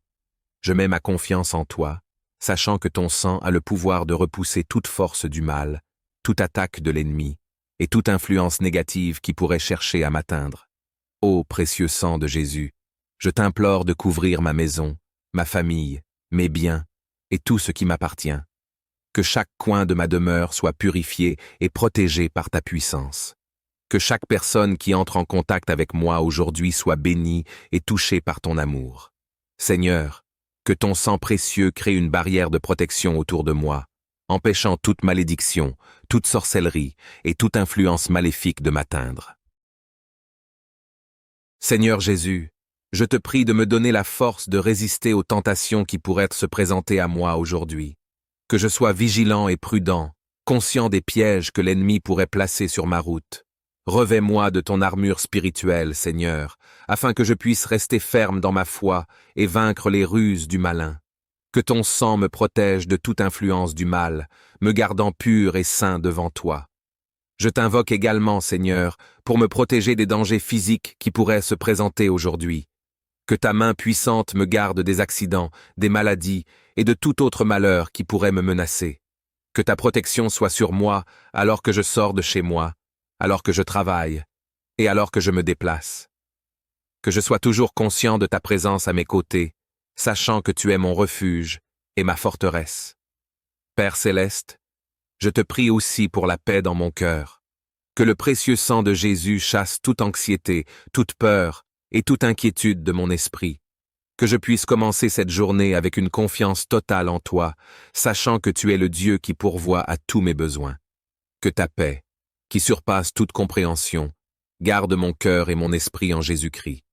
Je mets ma confiance en toi, sachant que ton sang a le pouvoir de repousser toute force du mal, toute attaque de l'ennemi, et toute influence négative qui pourrait chercher à m'atteindre. Ô précieux sang de Jésus, je t'implore de couvrir ma maison, ma famille, mes biens, et tout ce qui m'appartient. Que chaque coin de ma demeure soit purifié et protégé par ta puissance. Que chaque personne qui entre en contact avec moi aujourd'hui soit bénie et touchée par ton amour. Seigneur, que ton sang précieux crée une barrière de protection autour de moi, empêchant toute malédiction, toute sorcellerie et toute influence maléfique de m'atteindre. Seigneur Jésus, je te prie de me donner la force de résister aux tentations qui pourraient se présenter à moi aujourd'hui. Que je sois vigilant et prudent, conscient des pièges que l'ennemi pourrait placer sur ma route. Revêt-moi de ton armure spirituelle, Seigneur, afin que je puisse rester ferme dans ma foi et vaincre les ruses du malin. Que ton sang me protège de toute influence du mal, me gardant pur et saint devant toi. Je t'invoque également, Seigneur, pour me protéger des dangers physiques qui pourraient se présenter aujourd'hui. Que ta main puissante me garde des accidents, des maladies et de tout autre malheur qui pourrait me menacer. Que ta protection soit sur moi alors que je sors de chez moi, alors que je travaille et alors que je me déplace. Que je sois toujours conscient de ta présence à mes côtés, sachant que tu es mon refuge et ma forteresse. Père Céleste, je te prie aussi pour la paix dans mon cœur. Que le précieux sang de Jésus chasse toute anxiété, toute peur et toute inquiétude de mon esprit. Que je puisse commencer cette journée avec une confiance totale en toi, sachant que tu es le Dieu qui pourvoit à tous mes besoins. Que ta paix, qui surpasse toute compréhension, garde mon cœur et mon esprit en Jésus-Christ.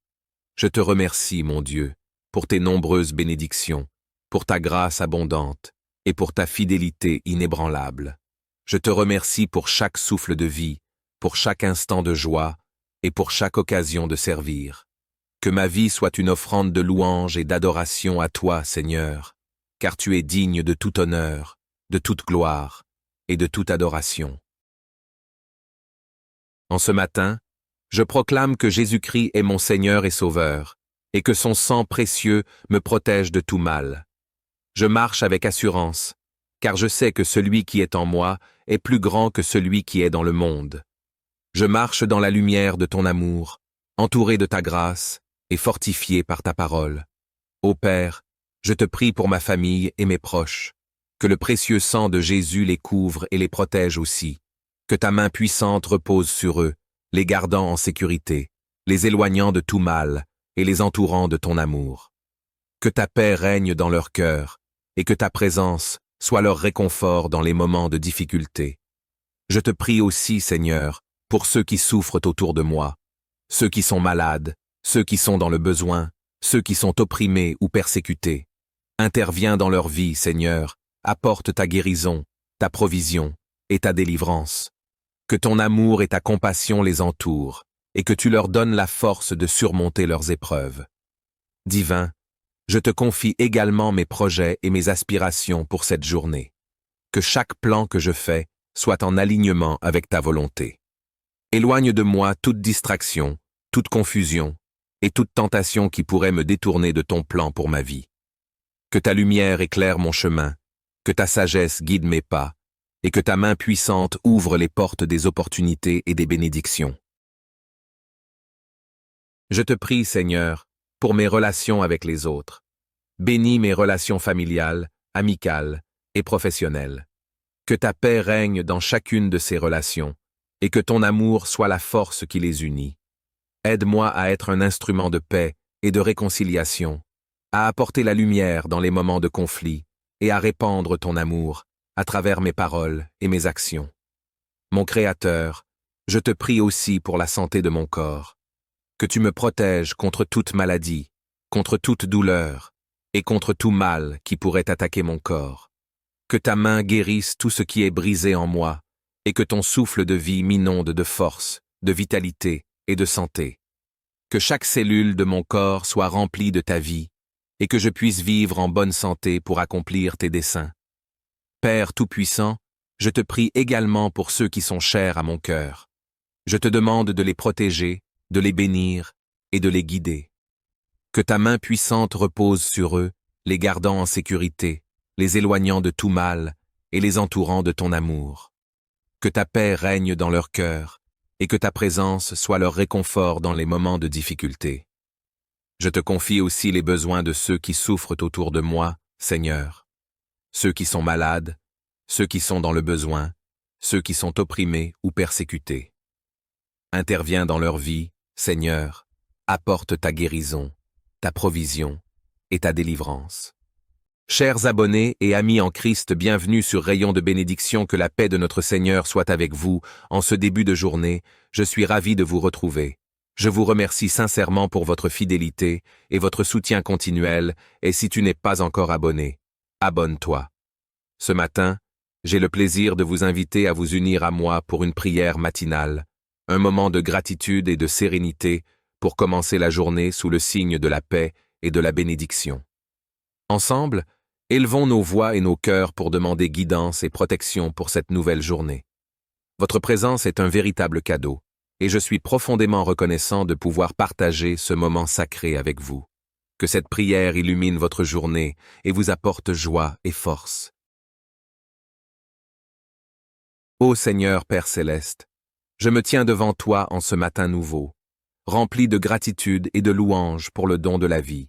Je te remercie, mon Dieu, pour tes nombreuses bénédictions, pour ta grâce abondante et pour ta fidélité inébranlable. Je te remercie pour chaque souffle de vie, pour chaque instant de joie et pour chaque occasion de servir. Que ma vie soit une offrande de louange et d'adoration à toi, Seigneur, car tu es digne de tout honneur, de toute gloire et de toute adoration. En ce matin, je proclame que Jésus-Christ est mon Seigneur et Sauveur, et que son sang précieux me protège de tout mal. Je marche avec assurance, car je sais que celui qui est en moi est plus grand que celui qui est dans le monde. Je marche dans la lumière de ton amour, entouré de ta grâce et fortifié par ta parole. Ô Père, je te prie pour ma famille et mes proches, que le précieux sang de Jésus les couvre et les protège aussi. Que ta main puissante repose sur eux, les gardant en sécurité, les éloignant de tout mal et les entourant de ton amour. Que ta paix règne dans leur cœur et que ta présence sois leur réconfort dans les moments de difficulté. Je te prie aussi, Seigneur, pour ceux qui souffrent autour de moi, ceux qui sont malades, ceux qui sont dans le besoin, ceux qui sont opprimés ou persécutés. Interviens dans leur vie, Seigneur, apporte ta guérison, ta provision et ta délivrance. Que ton amour et ta compassion les entourent, et que tu leur donnes la force de surmonter leurs épreuves. Divin, je te confie également mes projets et mes aspirations pour cette journée. Que chaque plan que je fais soit en alignement avec ta volonté. Éloigne de moi toute distraction, toute confusion et toute tentation qui pourrait me détourner de ton plan pour ma vie. Que ta lumière éclaire mon chemin, que ta sagesse guide mes pas, et que ta main puissante ouvre les portes des opportunités et des bénédictions. Je te prie, Seigneur, pour mes relations avec les autres. Bénis mes relations familiales, amicales et professionnelles. Que ta paix règne dans chacune de ces relations, et que ton amour soit la force qui les unit. Aide-moi à être un instrument de paix et de réconciliation, à apporter la lumière dans les moments de conflit et à répandre ton amour à travers mes paroles et mes actions. Mon Créateur, je te prie aussi pour la santé de mon corps, que tu me protèges contre toute maladie, contre toute douleur et contre tout mal qui pourrait attaquer mon corps. Que ta main guérisse tout ce qui est brisé en moi et que ton souffle de vie m'inonde de force, de vitalité et de santé. Que chaque cellule de mon corps soit remplie de ta vie et que je puisse vivre en bonne santé pour accomplir tes desseins. Père Tout-Puissant, je te prie également pour ceux qui sont chers à mon cœur. Je te demande de les protéger, de les bénir et de les guider. Que ta main puissante repose sur eux, les gardant en sécurité, les éloignant de tout mal et les entourant de ton amour. Que ta paix règne dans leur cœur et que ta présence soit leur réconfort dans les moments de difficulté. Je te confie aussi les besoins de ceux qui souffrent autour de moi, Seigneur. Ceux qui sont malades, ceux qui sont dans le besoin, ceux qui sont opprimés ou persécutés. Interviens dans leur vie, Seigneur, apporte ta guérison, ta provision et ta délivrance. Chers abonnés et amis en Christ, bienvenue sur Rayon de bénédiction, que la paix de notre Seigneur soit avec vous. En ce début de journée, je suis ravi de vous retrouver. Je vous remercie sincèrement pour votre fidélité et votre soutien continuel, et si tu n'es pas encore abonné, abonne-toi. Ce matin, j'ai le plaisir de vous inviter à vous unir à moi pour une prière matinale, un moment de gratitude et de sérénité pour commencer la journée sous le signe de la paix et de la bénédiction. Ensemble, élevons nos voix et nos cœurs pour demander guidance et protection pour cette nouvelle journée. Votre présence est un véritable cadeau, et je suis profondément reconnaissant de pouvoir partager ce moment sacré avec vous. Que cette prière illumine votre journée et vous apporte joie et force. Ô Seigneur Père Céleste, je me tiens devant toi en ce matin nouveau, rempli de gratitude et de louange pour le don de la vie.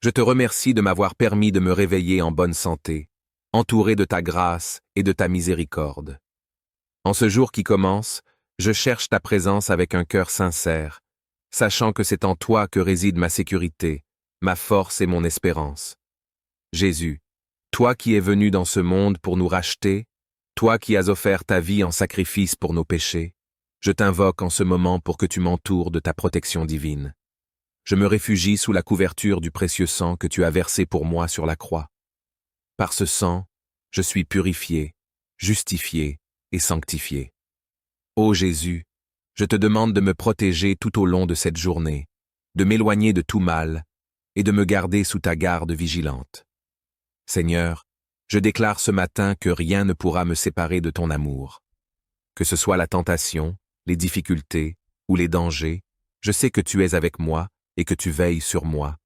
Je te remercie de m'avoir permis de me réveiller en bonne santé, entouré de ta grâce et de ta miséricorde. En ce jour qui commence, je cherche ta présence avec un cœur sincère, sachant que c'est en toi que réside ma sécurité, ma force et mon espérance. Jésus, toi qui es venu dans ce monde pour nous racheter, toi qui as offert ta vie en sacrifice pour nos péchés, je t'invoque en ce moment pour que tu m'entoures de ta protection divine. Je me réfugie sous la couverture du précieux sang que tu as versé pour moi sur la croix. Par ce sang, je suis purifié, justifié et sanctifié. Ô Jésus, je te demande de me protéger tout au long de cette journée, de m'éloigner de tout mal et de me garder sous ta garde vigilante. Seigneur, je déclare ce matin que rien ne pourra me séparer de ton amour. Que ce soit la tentation, les difficultés ou les dangers, je sais que tu es avec moi et que tu veilles sur moi.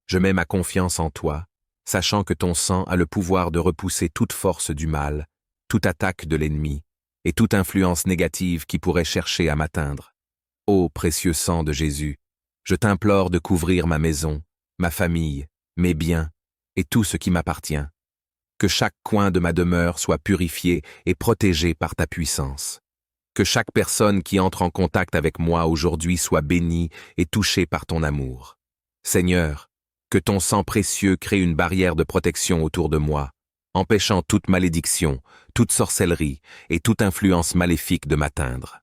Je mets ma confiance en toi, sachant que ton sang a le pouvoir de repousser toute force du mal, toute attaque de l'ennemi et toute influence négative qui pourrait chercher à m'atteindre. Ô précieux sang de Jésus, je t'implore de couvrir ma maison, ma famille, mes biens et tout ce qui m'appartient. Que chaque coin de ma demeure soit purifié et protégé par ta puissance. Que chaque personne qui entre en contact avec moi aujourd'hui soit bénie et touchée par ton amour. Seigneur, que ton sang précieux crée une barrière de protection autour de moi, empêchant toute malédiction, toute sorcellerie et toute influence maléfique de m'atteindre.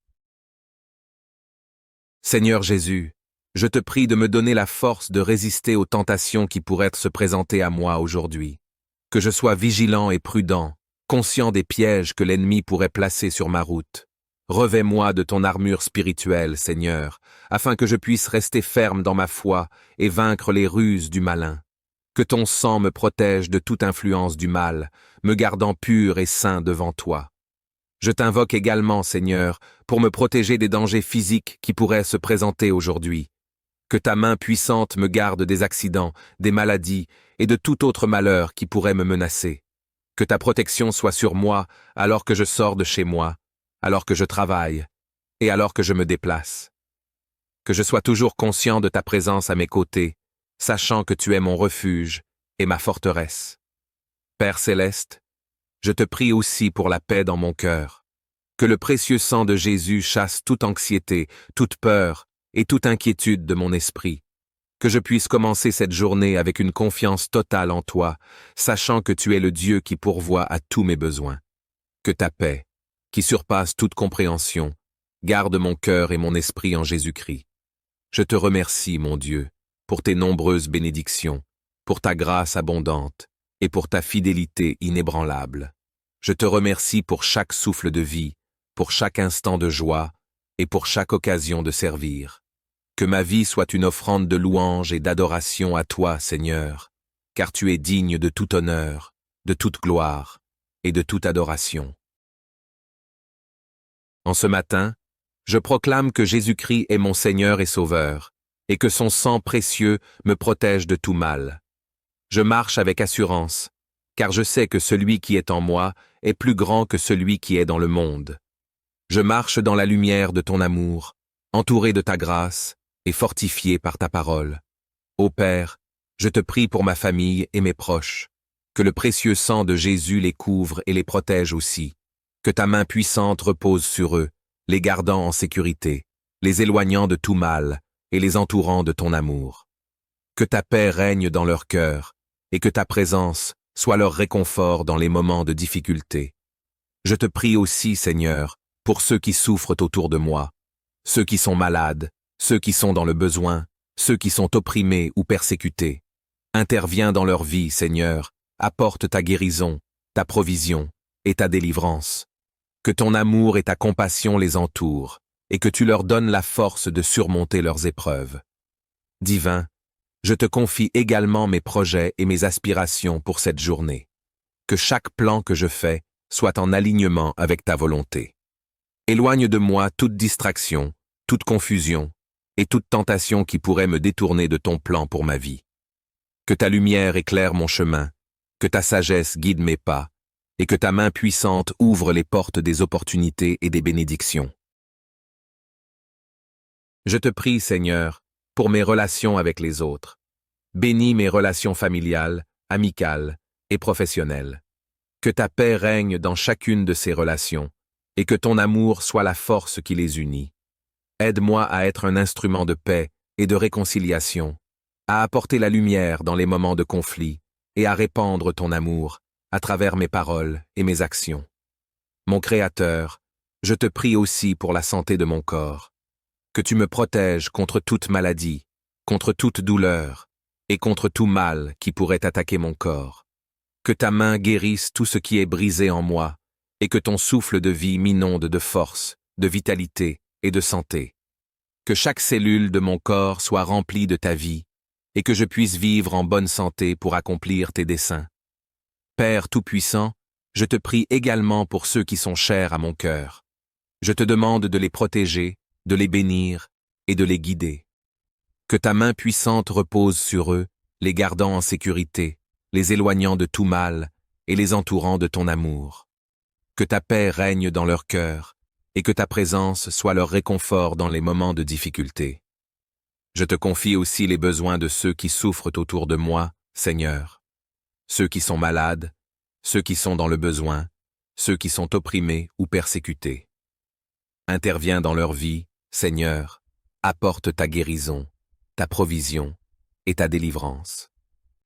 Seigneur Jésus, je te prie de me donner la force de résister aux tentations qui pourraient se présenter à moi aujourd'hui. Que je sois vigilant et prudent, conscient des pièges que l'ennemi pourrait placer sur ma route. Revêt-moi de ton armure spirituelle, Seigneur, afin que je puisse rester ferme dans ma foi et vaincre les ruses du malin. Que ton sang me protège de toute influence du mal, me gardant pur et saint devant toi. Je t'invoque également, Seigneur, pour me protéger des dangers physiques qui pourraient se présenter aujourd'hui. Que ta main puissante me garde des accidents, des maladies et de tout autre malheur qui pourrait me menacer. Que ta protection soit sur moi alors que je sors de chez moi, alors que je travaille et alors que je me déplace. Que je sois toujours conscient de ta présence à mes côtés, sachant que tu es mon refuge et ma forteresse. Père céleste, je te prie aussi pour la paix dans mon cœur. Que le précieux sang de Jésus chasse toute anxiété, toute peur et toute inquiétude de mon esprit. Que je puisse commencer cette journée avec une confiance totale en toi, sachant que tu es le Dieu qui pourvoit à tous mes besoins. Que ta paix, qui surpasse toute compréhension, garde mon cœur et mon esprit en Jésus-Christ. Je te remercie, mon Dieu, pour tes nombreuses bénédictions, pour ta grâce abondante et pour ta fidélité inébranlable. Je te remercie pour chaque souffle de vie, pour chaque instant de joie et pour chaque occasion de servir. Que ma vie soit une offrande de louange et d'adoration à toi, Seigneur, car tu es digne de tout honneur, de toute gloire et de toute adoration. En ce matin, je proclame que Jésus-Christ est mon Seigneur et Sauveur, et que son sang précieux me protège de tout mal. Je marche avec assurance, car je sais que celui qui est en moi est plus grand que celui qui est dans le monde. Je marche dans la lumière de ton amour, entouré de ta grâce et fortifié par ta parole. Ô Père, je te prie pour ma famille et mes proches, que le précieux sang de Jésus les couvre et les protège aussi, que ta main puissante repose sur eux, les gardant en sécurité, les éloignant de tout mal et les entourant de ton amour. Que ta paix règne dans leur cœur et que ta présence soit leur réconfort dans les moments de difficulté. Je te prie aussi, Seigneur, pour ceux qui souffrent autour de moi, ceux qui sont malades, ceux qui sont dans le besoin, ceux qui sont opprimés ou persécutés. Interviens dans leur vie, Seigneur, apporte ta guérison, ta provision et ta délivrance. Que ton amour et ta compassion les entourent, et que tu leur donnes la force de surmonter leurs épreuves. Divin, je te confie également mes projets et mes aspirations pour cette journée. Que chaque plan que je fais soit en alignement avec ta volonté. Éloigne de moi toute distraction, toute confusion et toute tentation qui pourrait me détourner de ton plan pour ma vie. Que ta lumière éclaire mon chemin, que ta sagesse guide mes pas, et que ta main puissante ouvre les portes des opportunités et des bénédictions. Je te prie, Seigneur, pour mes relations avec les autres. Bénis mes relations familiales, amicales et professionnelles. Que ta paix règne dans chacune de ces relations, et que ton amour soit la force qui les unit. Aide-moi à être un instrument de paix et de réconciliation, à apporter la lumière dans les moments de conflit et à répandre ton amour à travers mes paroles et mes actions. Mon Créateur, je te prie aussi pour la santé de mon corps, que tu me protèges contre toute maladie, contre toute douleur et contre tout mal qui pourrait attaquer mon corps. Que ta main guérisse tout ce qui est brisé en moi et que ton souffle de vie m'inonde de force, de vitalité et de santé. Que chaque cellule de mon corps soit remplie de ta vie et que je puisse vivre en bonne santé pour accomplir tes desseins. Père Tout-Puissant, je te prie également pour ceux qui sont chers à mon cœur. Je te demande de les protéger, de les bénir et de les guider. Que ta main puissante repose sur eux, les gardant en sécurité, les éloignant de tout mal et les entourant de ton amour. Que ta paix règne dans leur cœur et que ta présence soit leur réconfort dans les moments de difficulté. Je te confie aussi les besoins de ceux qui souffrent autour de moi, Seigneur. Ceux qui sont malades, ceux qui sont dans le besoin, ceux qui sont opprimés ou persécutés. Interviens dans leur vie, Seigneur, apporte ta guérison, ta provision et ta délivrance.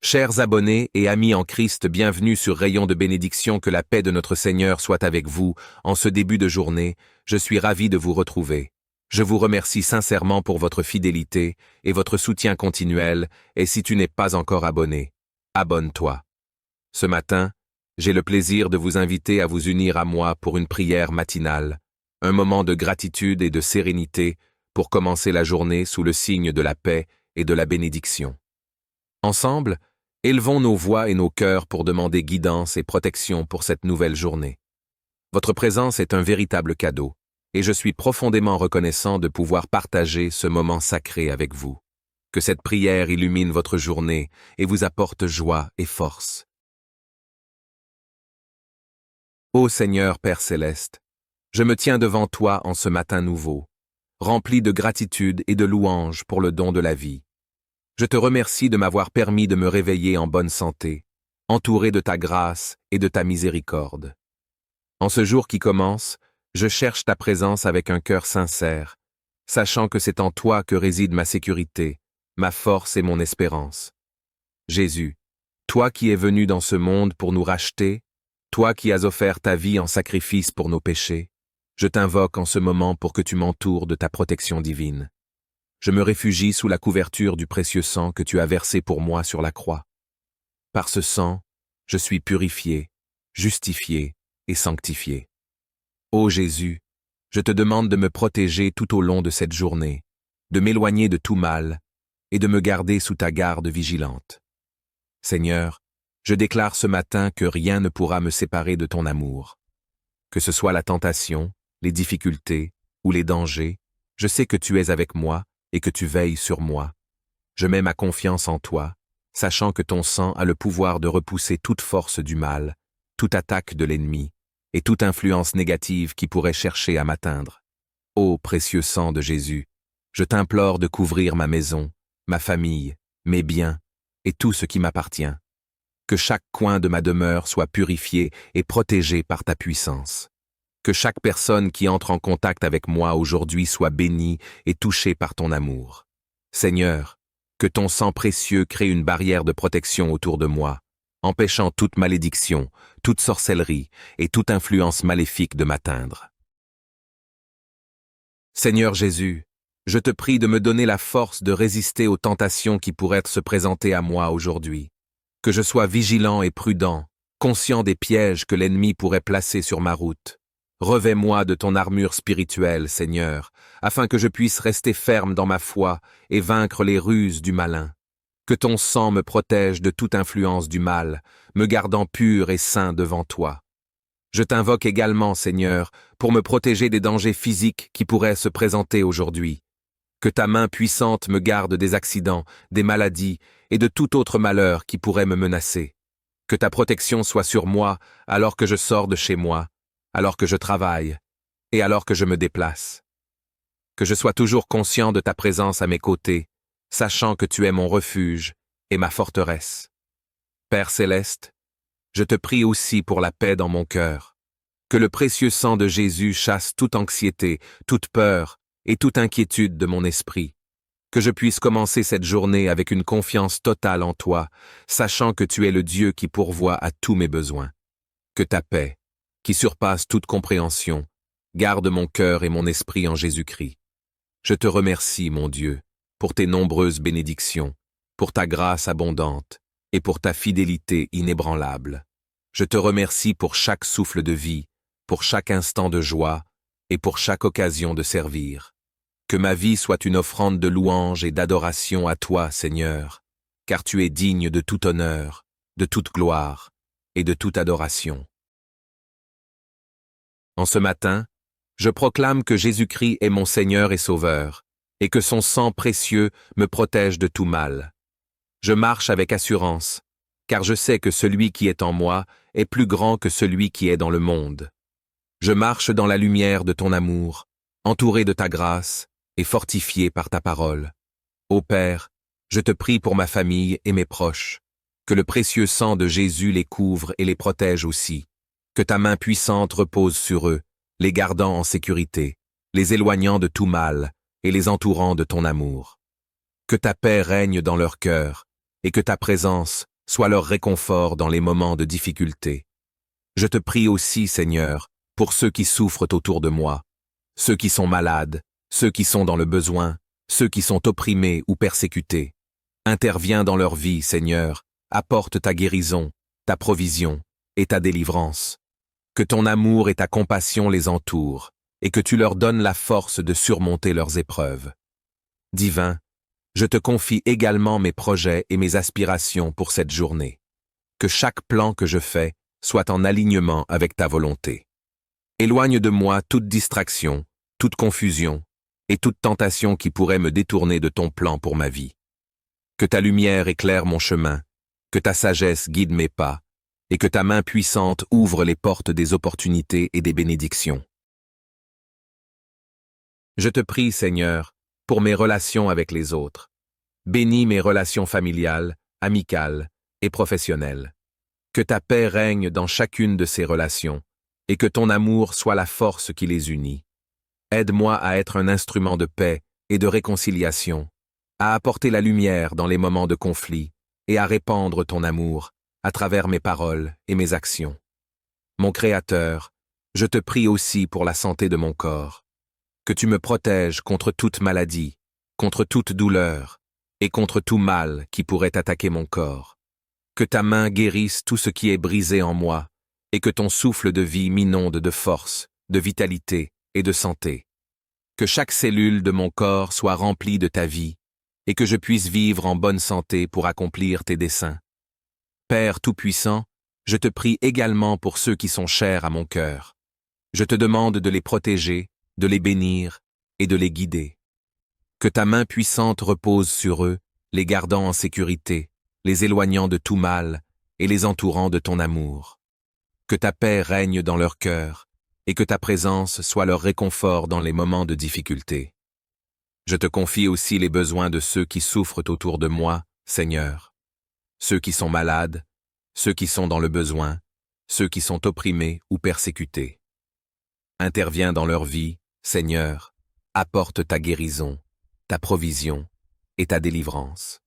Chers abonnés et amis en Christ, bienvenue sur Rayon de bénédiction, que la paix de notre Seigneur soit avec vous. En ce début de journée, je suis ravi de vous retrouver. Je vous remercie sincèrement pour votre fidélité et votre soutien continuel, et si tu n'es pas encore abonné, abonne-toi. Ce matin, j'ai le plaisir de vous inviter à vous unir à moi pour une prière matinale, un moment de gratitude et de sérénité pour commencer la journée sous le signe de la paix et de la bénédiction. Ensemble, élevons nos voix et nos cœurs pour demander guidance et protection pour cette nouvelle journée. Votre présence est un véritable cadeau, et je suis profondément reconnaissant de pouvoir partager ce moment sacré avec vous. Que cette prière illumine votre journée et vous apporte joie et force. Ô Seigneur Père Céleste, je me tiens devant toi en ce matin nouveau, rempli de gratitude et de louange pour le don de la vie. Je te remercie de m'avoir permis de me réveiller en bonne santé, entouré de ta grâce et de ta miséricorde. En ce jour qui commence, je cherche ta présence avec un cœur sincère, sachant que c'est en toi que réside ma sécurité, ma force et mon espérance. Jésus, toi qui es venu dans ce monde pour nous racheter, toi qui as offert ta vie en sacrifice pour nos péchés, je t'invoque en ce moment pour que tu m'entoures de ta protection divine. Je me réfugie sous la couverture du précieux sang que tu as versé pour moi sur la croix. Par ce sang, je suis purifié, justifié et sanctifié. Ô Jésus, je te demande de me protéger tout au long de cette journée, de m'éloigner de tout mal et de me garder sous ta garde vigilante. Seigneur, je déclare ce matin que rien ne pourra me séparer de ton amour. Que ce soit la tentation, les difficultés ou les dangers, je sais que tu es avec moi et que tu veilles sur moi. Je mets ma confiance en toi, sachant que ton sang a le pouvoir de repousser toute force du mal, toute attaque de l'ennemi, et toute influence négative qui pourrait chercher à m'atteindre. Ô précieux sang de Jésus, je t'implore de couvrir ma maison, ma famille, mes biens, et tout ce qui m'appartient. Que chaque coin de ma demeure soit purifié et protégé par ta puissance. Que chaque personne qui entre en contact avec moi aujourd'hui soit bénie et touchée par ton amour. Seigneur, que ton sang précieux crée une barrière de protection autour de moi, empêchant toute malédiction, toute sorcellerie et toute influence maléfique de m'atteindre. Seigneur Jésus, je te prie de me donner la force de résister aux tentations qui pourraient se présenter à moi aujourd'hui. Que je sois vigilant et prudent, conscient des pièges que l'ennemi pourrait placer sur ma route. Revêt-moi de ton armure spirituelle, Seigneur, afin que je puisse rester ferme dans ma foi et vaincre les ruses du malin. Que ton sang me protège de toute influence du mal, me gardant pur et saint devant toi. Je t'invoque également, Seigneur, pour me protéger des dangers physiques qui pourraient se présenter aujourd'hui. Que ta main puissante me garde des accidents, des maladies et de tout autre malheur qui pourrait me menacer. Que ta protection soit sur moi alors que je sors de chez moi, alors que je travaille et alors que je me déplace. Que je sois toujours conscient de ta présence à mes côtés, sachant que tu es mon refuge et ma forteresse. Père Céleste, je te prie aussi pour la paix dans mon cœur. Que le précieux sang de Jésus chasse toute anxiété, toute peur et toute inquiétude de mon esprit. Que je puisse commencer cette journée avec une confiance totale en toi, sachant que tu es le Dieu qui pourvoit à tous mes besoins. Que ta paix, qui surpasse toute compréhension, garde mon cœur et mon esprit en Jésus-Christ. Je te remercie, mon Dieu, pour tes nombreuses bénédictions, pour ta grâce abondante et pour ta fidélité inébranlable. Je te remercie pour chaque souffle de vie, pour chaque instant de joie et pour chaque occasion de servir. Que ma vie soit une offrande de louange et d'adoration à toi, Seigneur, car tu es digne de tout honneur, de toute gloire et de toute adoration. En ce matin, je proclame que Jésus-Christ est mon Seigneur et Sauveur, et que son sang précieux me protège de tout mal. Je marche avec assurance, car je sais que celui qui est en moi est plus grand que celui qui est dans le monde. Je marche dans la lumière de ton amour, entouré de ta grâce et fortifié par ta parole. Ô Père, je te prie pour ma famille et mes proches, que le précieux sang de Jésus les couvre et les protège aussi. Que ta main puissante repose sur eux, les gardant en sécurité, les éloignant de tout mal et les entourant de ton amour. Que ta paix règne dans leur cœur et que ta présence sois leur réconfort dans les moments de difficulté. Je te prie aussi, Seigneur, pour ceux qui souffrent autour de moi, ceux qui sont malades, ceux qui sont dans le besoin, ceux qui sont opprimés ou persécutés. Interviens dans leur vie, Seigneur, apporte ta guérison, ta provision et ta délivrance. Que ton amour et ta compassion les entourent, et que tu leur donnes la force de surmonter leurs épreuves. Divin, je te confie également mes projets et mes aspirations pour cette journée. Que chaque plan que je fais soit en alignement avec ta volonté. Éloigne de moi toute distraction, toute confusion et toute tentation qui pourrait me détourner de ton plan pour ma vie. Que ta lumière éclaire mon chemin, que ta sagesse guide mes pas, et que ta main puissante ouvre les portes des opportunités et des bénédictions. Je te prie, Seigneur, pour mes relations avec les autres. Bénis mes relations familiales, amicales et professionnelles. Que ta paix règne dans chacune de ces relations, et que ton amour soit la force qui les unit. Aide-moi à être un instrument de paix et de réconciliation, à apporter la lumière dans les moments de conflit et à répandre ton amour à travers mes paroles et mes actions. Mon Créateur, je te prie aussi pour la santé de mon corps, que tu me protèges contre toute maladie, contre toute douleur et contre tout mal qui pourrait attaquer mon corps. Que ta main guérisse tout ce qui est brisé en moi et que ton souffle de vie m'inonde de force, de vitalité et de santé. Que chaque cellule de mon corps soit remplie de ta vie et que je puisse vivre en bonne santé pour accomplir tes desseins. Père Tout-Puissant, je te prie également pour ceux qui sont chers à mon cœur. Je te demande de les protéger, de les bénir et de les guider. Que ta main puissante repose sur eux, les gardant en sécurité, les éloignant de tout mal et les entourant de ton amour. Que ta paix règne dans leur cœur et que ta présence soit leur réconfort dans les moments de difficulté. Je te confie aussi les besoins de ceux qui souffrent autour de moi, Seigneur. Ceux qui sont malades, ceux qui sont dans le besoin, ceux qui sont opprimés ou persécutés. Interviens dans leur vie, Seigneur, apporte ta guérison, ta provision et ta délivrance.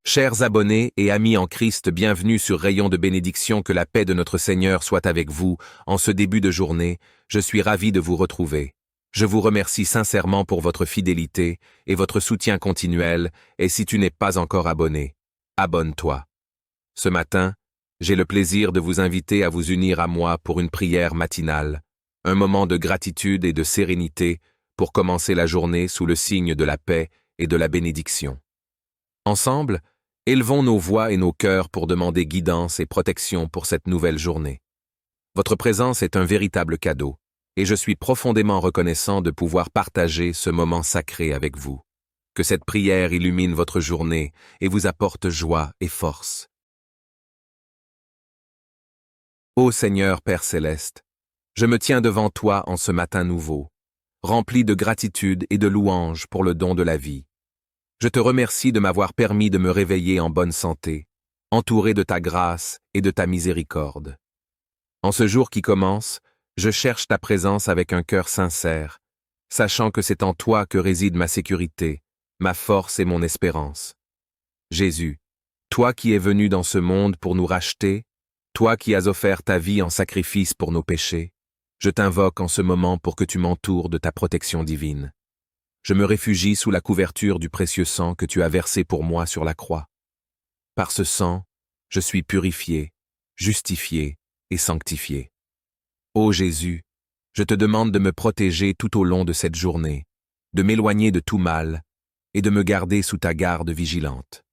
Chers abonnés et amis en Christ, bienvenue sur Rayon de bénédiction, que la paix de notre Seigneur soit avec vous. En ce début de journée, je suis ravi de vous retrouver. Je vous remercie sincèrement pour votre fidélité et votre soutien continuel, et si tu n'es pas encore abonné, abonne-toi. Ce matin, j'ai le plaisir de vous inviter à vous unir à moi pour une prière matinale, un moment de gratitude et de sérénité pour commencer la journée sous le signe de la paix et de la bénédiction. Ensemble, élevons nos voix et nos cœurs pour demander guidance et protection pour cette nouvelle journée. Votre présence est un véritable cadeau, et je suis profondément reconnaissant de pouvoir partager ce moment sacré avec vous. Que cette prière illumine votre journée et vous apporte joie et force. Ô Seigneur Père Céleste, je me tiens devant toi en ce matin nouveau, rempli de gratitude et de louange pour le don de la vie. Je te remercie de m'avoir permis de me réveiller en bonne santé, entouré de ta grâce et de ta miséricorde. En ce jour qui commence, je cherche ta présence avec un cœur sincère, sachant que c'est en toi que réside ma sécurité, ma force et mon espérance. Jésus, toi qui es venu dans ce monde pour nous racheter, toi qui as offert ta vie en sacrifice pour nos péchés, je t'invoque en ce moment pour que tu m'entoures de ta protection divine. Je me réfugie sous la couverture du précieux sang que tu as versé pour moi sur la croix. Par ce sang, je suis purifié, justifié et sanctifié. Ô Jésus, je te demande de me protéger tout au long de cette journée, de m'éloigner de tout mal et de me garder sous ta garde vigilante.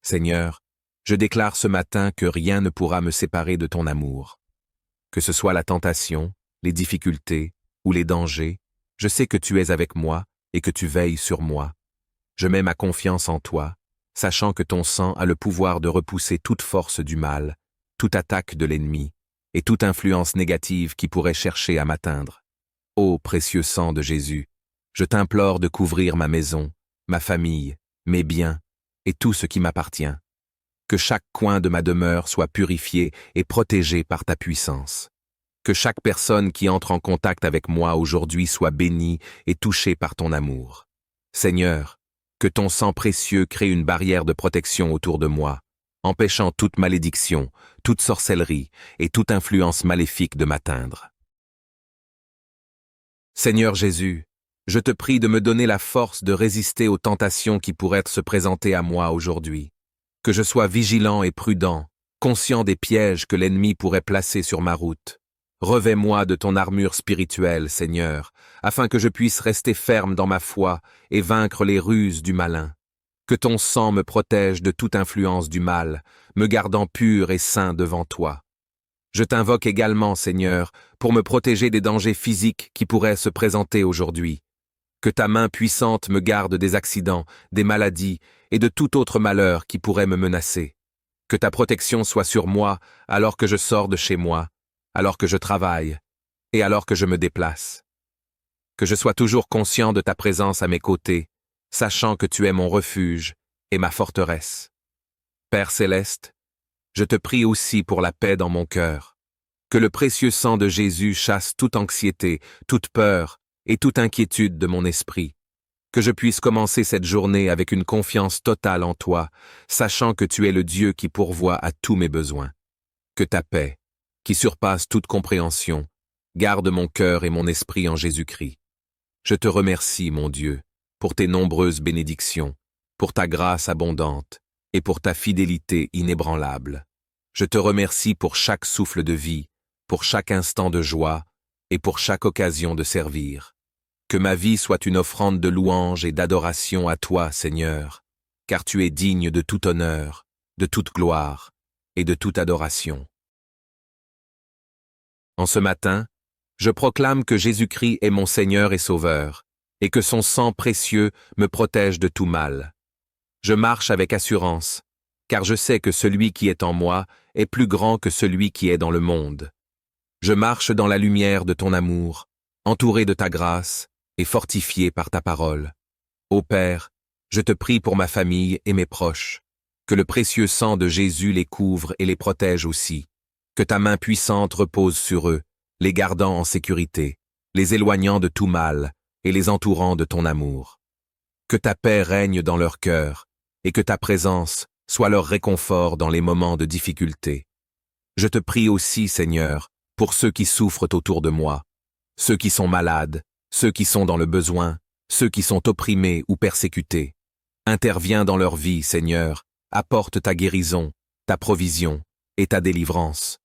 Seigneur, je déclare ce matin que rien ne pourra me séparer de ton amour. Que ce soit la tentation, les difficultés ou les dangers, je sais que tu es avec moi et que tu veilles sur moi. Je mets ma confiance en toi, sachant que ton sang a le pouvoir de repousser toute force du mal, toute attaque de l'ennemi et toute influence négative qui pourrait chercher à m'atteindre. Ô précieux sang de Jésus, je t'implore de couvrir ma maison, ma famille, mes biens et tout ce qui m'appartient. Que chaque coin de ma demeure soit purifié et protégé par ta puissance. Que chaque personne qui entre en contact avec moi aujourd'hui soit bénie et touchée par ton amour. Seigneur, que ton sang précieux crée une barrière de protection autour de moi, empêchant toute malédiction, toute sorcellerie et toute influence maléfique de m'atteindre. Seigneur Jésus, je te prie de me donner la force de résister aux tentations qui pourraient se présenter à moi aujourd'hui. Que je sois vigilant et prudent, conscient des pièges que l'ennemi pourrait placer sur ma route. Revêt-moi de ton armure spirituelle, Seigneur, afin que je puisse rester ferme dans ma foi et vaincre les ruses du malin. Que ton sang me protège de toute influence du mal, me gardant pur et saint devant toi. Je t'invoque également, Seigneur, pour me protéger des dangers physiques qui pourraient se présenter aujourd'hui. Que ta main puissante me garde des accidents, des maladies et de tout autre malheur qui pourrait me menacer. Que ta protection soit sur moi alors que je sors de chez moi, alors que je travaille et alors que je me déplace. Que je sois toujours conscient de ta présence à mes côtés, sachant que tu es mon refuge et ma forteresse. Père céleste, je te prie aussi pour la paix dans mon cœur. Que le précieux sang de Jésus chasse toute anxiété, toute peur et toute inquiétude de mon esprit. Que je puisse commencer cette journée avec une confiance totale en toi, sachant que tu es le Dieu qui pourvoit à tous mes besoins. Que ta paix, qui surpasse toute compréhension, garde mon cœur et mon esprit en Jésus-Christ. Je te remercie, mon Dieu, pour tes nombreuses bénédictions, pour ta grâce abondante et pour ta fidélité inébranlable. Je te remercie pour chaque souffle de vie, pour chaque instant de joie et pour chaque occasion de servir. Que ma vie soit une offrande de louange et d'adoration à toi, Seigneur, car tu es digne de tout honneur, de toute gloire et de toute adoration. En ce matin, je proclame que Jésus-Christ est mon Seigneur et Sauveur, et que son sang précieux me protège de tout mal. Je marche avec assurance, car je sais que celui qui est en moi est plus grand que celui qui est dans le monde. Je marche dans la lumière de ton amour, entouré de ta grâce et fortifié par ta parole. Ô Père, je te prie pour ma famille et mes proches, que le précieux sang de Jésus les couvre et les protège aussi, que ta main puissante repose sur eux, les gardant en sécurité, les éloignant de tout mal et les entourant de ton amour. Que ta paix règne dans leur cœur et que ta présence soit leur réconfort dans les moments de difficulté. Je te prie aussi, Seigneur, pour ceux qui souffrent autour de moi, ceux qui sont malades, ceux qui sont dans le besoin, ceux qui sont opprimés ou persécutés. Interviens dans leur vie, Seigneur, apporte ta guérison, ta provision et ta délivrance.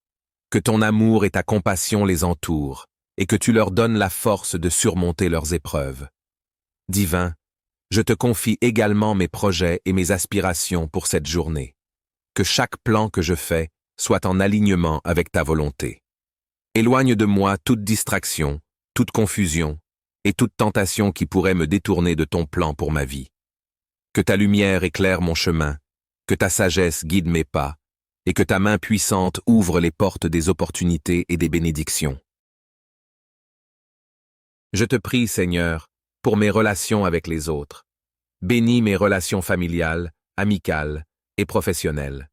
Que ton amour et ta compassion les entourent, et que tu leur donnes la force de surmonter leurs épreuves. Divin, je te confie également mes projets et mes aspirations pour cette journée. Que chaque plan que je fais soit en alignement avec ta volonté. Éloigne de moi toute distraction, toute confusion et toute tentation qui pourrait me détourner de ton plan pour ma vie. Que ta lumière éclaire mon chemin, que ta sagesse guide mes pas, et que ta main puissante ouvre les portes des opportunités et des bénédictions. Je te prie, Seigneur, pour mes relations avec les autres. Bénis mes relations familiales, amicales et professionnelles.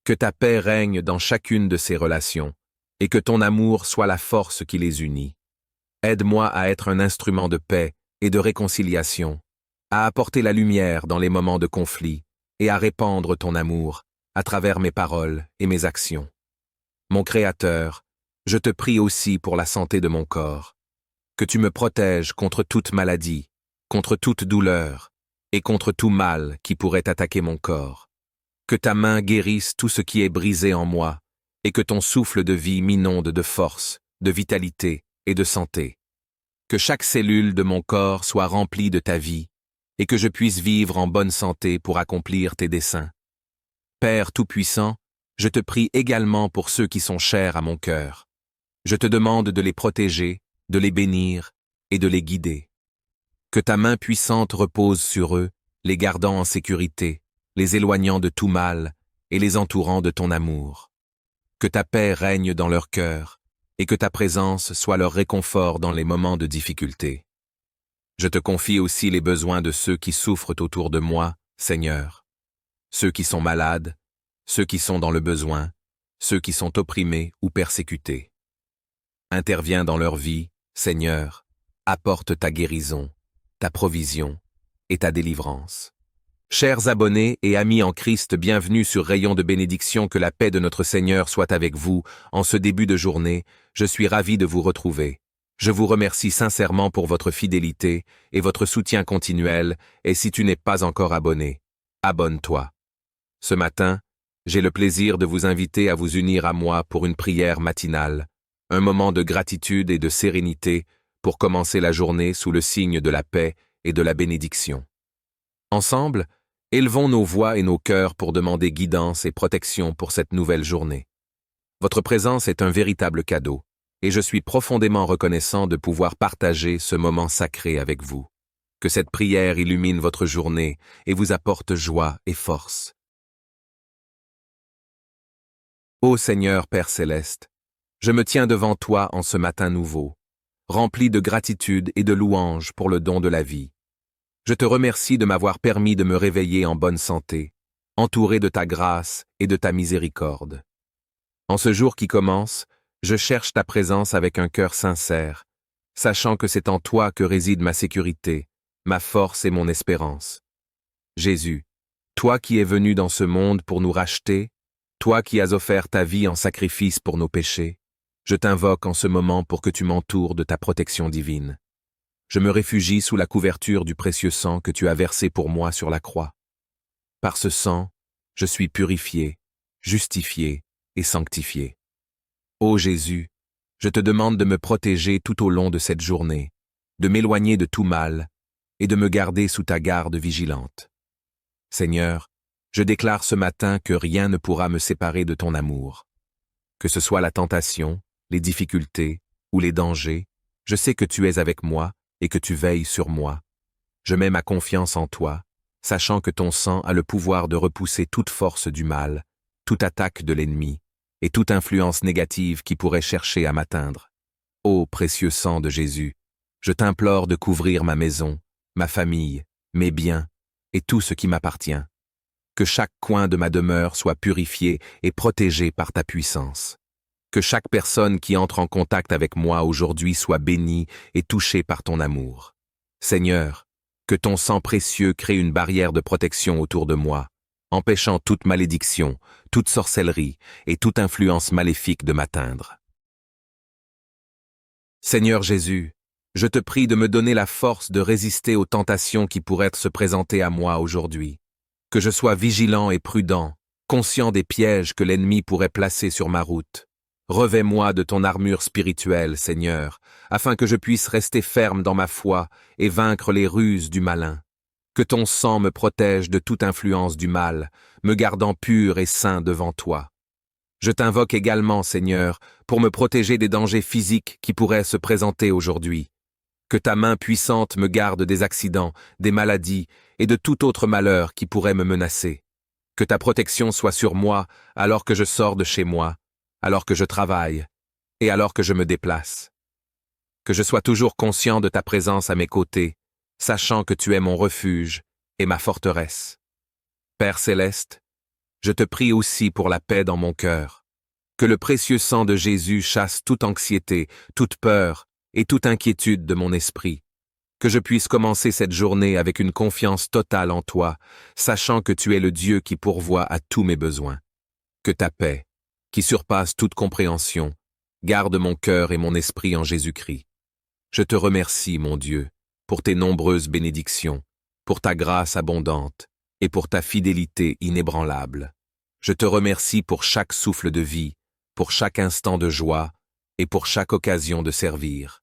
Que ta paix règne dans chacune de ces relations, et que ton amour soit la force qui les unit. Aide-moi à être un instrument de paix et de réconciliation, à apporter la lumière dans les moments de conflit et à répandre ton amour à travers mes paroles et mes actions. Mon Créateur, je te prie aussi pour la santé de mon corps, que tu me protèges contre toute maladie, contre toute douleur et contre tout mal qui pourrait attaquer mon corps. Que ta main guérisse tout ce qui est brisé en moi et que ton souffle de vie m'inonde de force, de vitalité et de santé. Que chaque cellule de mon corps soit remplie de ta vie et que je puisse vivre en bonne santé pour accomplir tes desseins. Père Tout-Puissant, je te prie également pour ceux qui sont chers à mon cœur. Je te demande de les protéger, de les bénir et de les guider. Que ta main puissante repose sur eux, les gardant en sécurité, les éloignant de tout mal et les entourant de ton amour. Que ta paix règne dans leur cœur et que ta présence soit leur réconfort dans les moments de difficulté. Je te confie aussi les besoins de ceux qui souffrent autour de moi, Seigneur. Ceux qui sont malades, ceux qui sont dans le besoin, ceux qui sont opprimés ou persécutés. Interviens dans leur vie, Seigneur, apporte ta guérison, ta provision et ta délivrance. Chers abonnés et amis en Christ, bienvenue sur Rayon de bénédiction, que la paix de notre Seigneur soit avec vous. En ce début de journée, je suis ravi de vous retrouver. Je vous remercie sincèrement pour votre fidélité et votre soutien continuel, et si tu n'es pas encore abonné, abonne-toi. Ce matin, j'ai le plaisir de vous inviter à vous unir à moi pour une prière matinale, un moment de gratitude et de sérénité pour commencer la journée sous le signe de la paix et de la bénédiction. Ensemble, élevons nos voix et nos cœurs pour demander guidance et protection pour cette nouvelle journée. Votre présence est un véritable cadeau, et je suis profondément reconnaissant de pouvoir partager ce moment sacré avec vous. Que cette prière illumine votre journée et vous apporte joie et force. Ô Seigneur Père Céleste, je me tiens devant toi en ce matin nouveau, rempli de gratitude et de louange pour le don de la vie. Je te remercie de m'avoir permis de me réveiller en bonne santé, entouré de ta grâce et de ta miséricorde. En ce jour qui commence, je cherche ta présence avec un cœur sincère, sachant que c'est en toi que réside ma sécurité, ma force et mon espérance. Jésus, toi qui es venu dans ce monde pour nous racheter, toi qui as offert ta vie en sacrifice pour nos péchés, je t'invoque en ce moment pour que tu m'entoures de ta protection divine. Je me réfugie sous la couverture du précieux sang que tu as versé pour moi sur la croix. Par ce sang, je suis purifié, justifié et sanctifié. Ô Jésus, je te demande de me protéger tout au long de cette journée, de m'éloigner de tout mal et de me garder sous ta garde vigilante. Seigneur, je déclare ce matin que rien ne pourra me séparer de ton amour. Que ce soit la tentation, les difficultés ou les dangers, je sais que tu es avec moi et que tu veilles sur moi. Je mets ma confiance en toi, sachant que ton sang a le pouvoir de repousser toute force du mal, toute attaque de l'ennemi, et toute influence négative qui pourrait chercher à m'atteindre. Ô précieux sang de Jésus, je t'implore de couvrir ma maison, ma famille, mes biens, et tout ce qui m'appartient. Que chaque coin de ma demeure soit purifié et protégé par ta puissance. Que chaque personne qui entre en contact avec moi aujourd'hui soit bénie et touchée par ton amour. Seigneur, que ton sang précieux crée une barrière de protection autour de moi, empêchant toute malédiction, toute sorcellerie et toute influence maléfique de m'atteindre. Seigneur Jésus, je te prie de me donner la force de résister aux tentations qui pourraient se présenter à moi aujourd'hui. Que je sois vigilant et prudent, conscient des pièges que l'ennemi pourrait placer sur ma route. Revêt-moi de ton armure spirituelle, Seigneur, afin que je puisse rester ferme dans ma foi et vaincre les ruses du malin. Que ton sang me protège de toute influence du mal, me gardant pur et saint devant toi. Je t'invoque également, Seigneur, pour me protéger des dangers physiques qui pourraient se présenter aujourd'hui. Que ta main puissante me garde des accidents, des maladies et de tout autre malheur qui pourrait me menacer. Que ta protection soit sur moi alors que je sors de chez moi, alors que je travaille et alors que je me déplace. Que je sois toujours conscient de ta présence à mes côtés, sachant que tu es mon refuge et ma forteresse. Père Céleste, je te prie aussi pour la paix dans mon cœur. Que le précieux sang de Jésus chasse toute anxiété, toute peur et toute inquiétude de mon esprit. Que je puisse commencer cette journée avec une confiance totale en toi, sachant que tu es le Dieu qui pourvoit à tous mes besoins. Que ta paix, qui surpasse toute compréhension, garde mon cœur et mon esprit en Jésus-Christ. Je te remercie, mon Dieu, pour tes nombreuses bénédictions, pour ta grâce abondante et pour ta fidélité inébranlable. Je te remercie pour chaque souffle de vie, pour chaque instant de joie et pour chaque occasion de servir.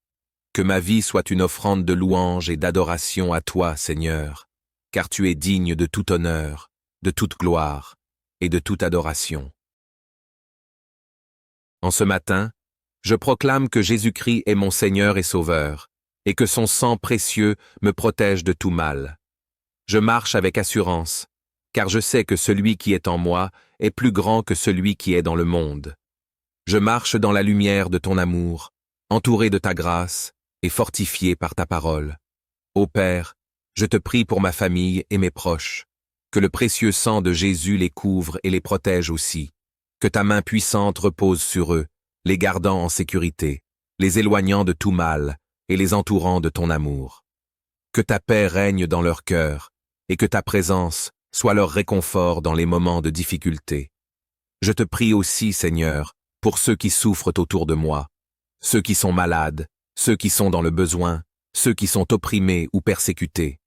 Que ma vie soit une offrande de louange et d'adoration à toi, Seigneur, car tu es digne de tout honneur, de toute gloire et de toute adoration. En ce matin, je proclame que Jésus-Christ est mon Seigneur et Sauveur, et que son sang précieux me protège de tout mal. Je marche avec assurance, car je sais que celui qui est en moi est plus grand que celui qui est dans le monde. Je marche dans la lumière de ton amour, entouré de ta grâce et fortifié par ta parole. Ô Père, je te prie pour ma famille et mes proches, que le précieux sang de Jésus les couvre et les protège aussi, que ta main puissante repose sur eux, les gardant en sécurité, les éloignant de tout mal et les entourant de ton amour. Que ta paix règne dans leur cœur, et que ta présence soit leur réconfort dans les moments de difficulté. Je te prie aussi, Seigneur, pour ceux qui souffrent autour de moi, ceux qui sont malades, ceux qui sont dans le besoin, ceux qui sont opprimés ou persécutés.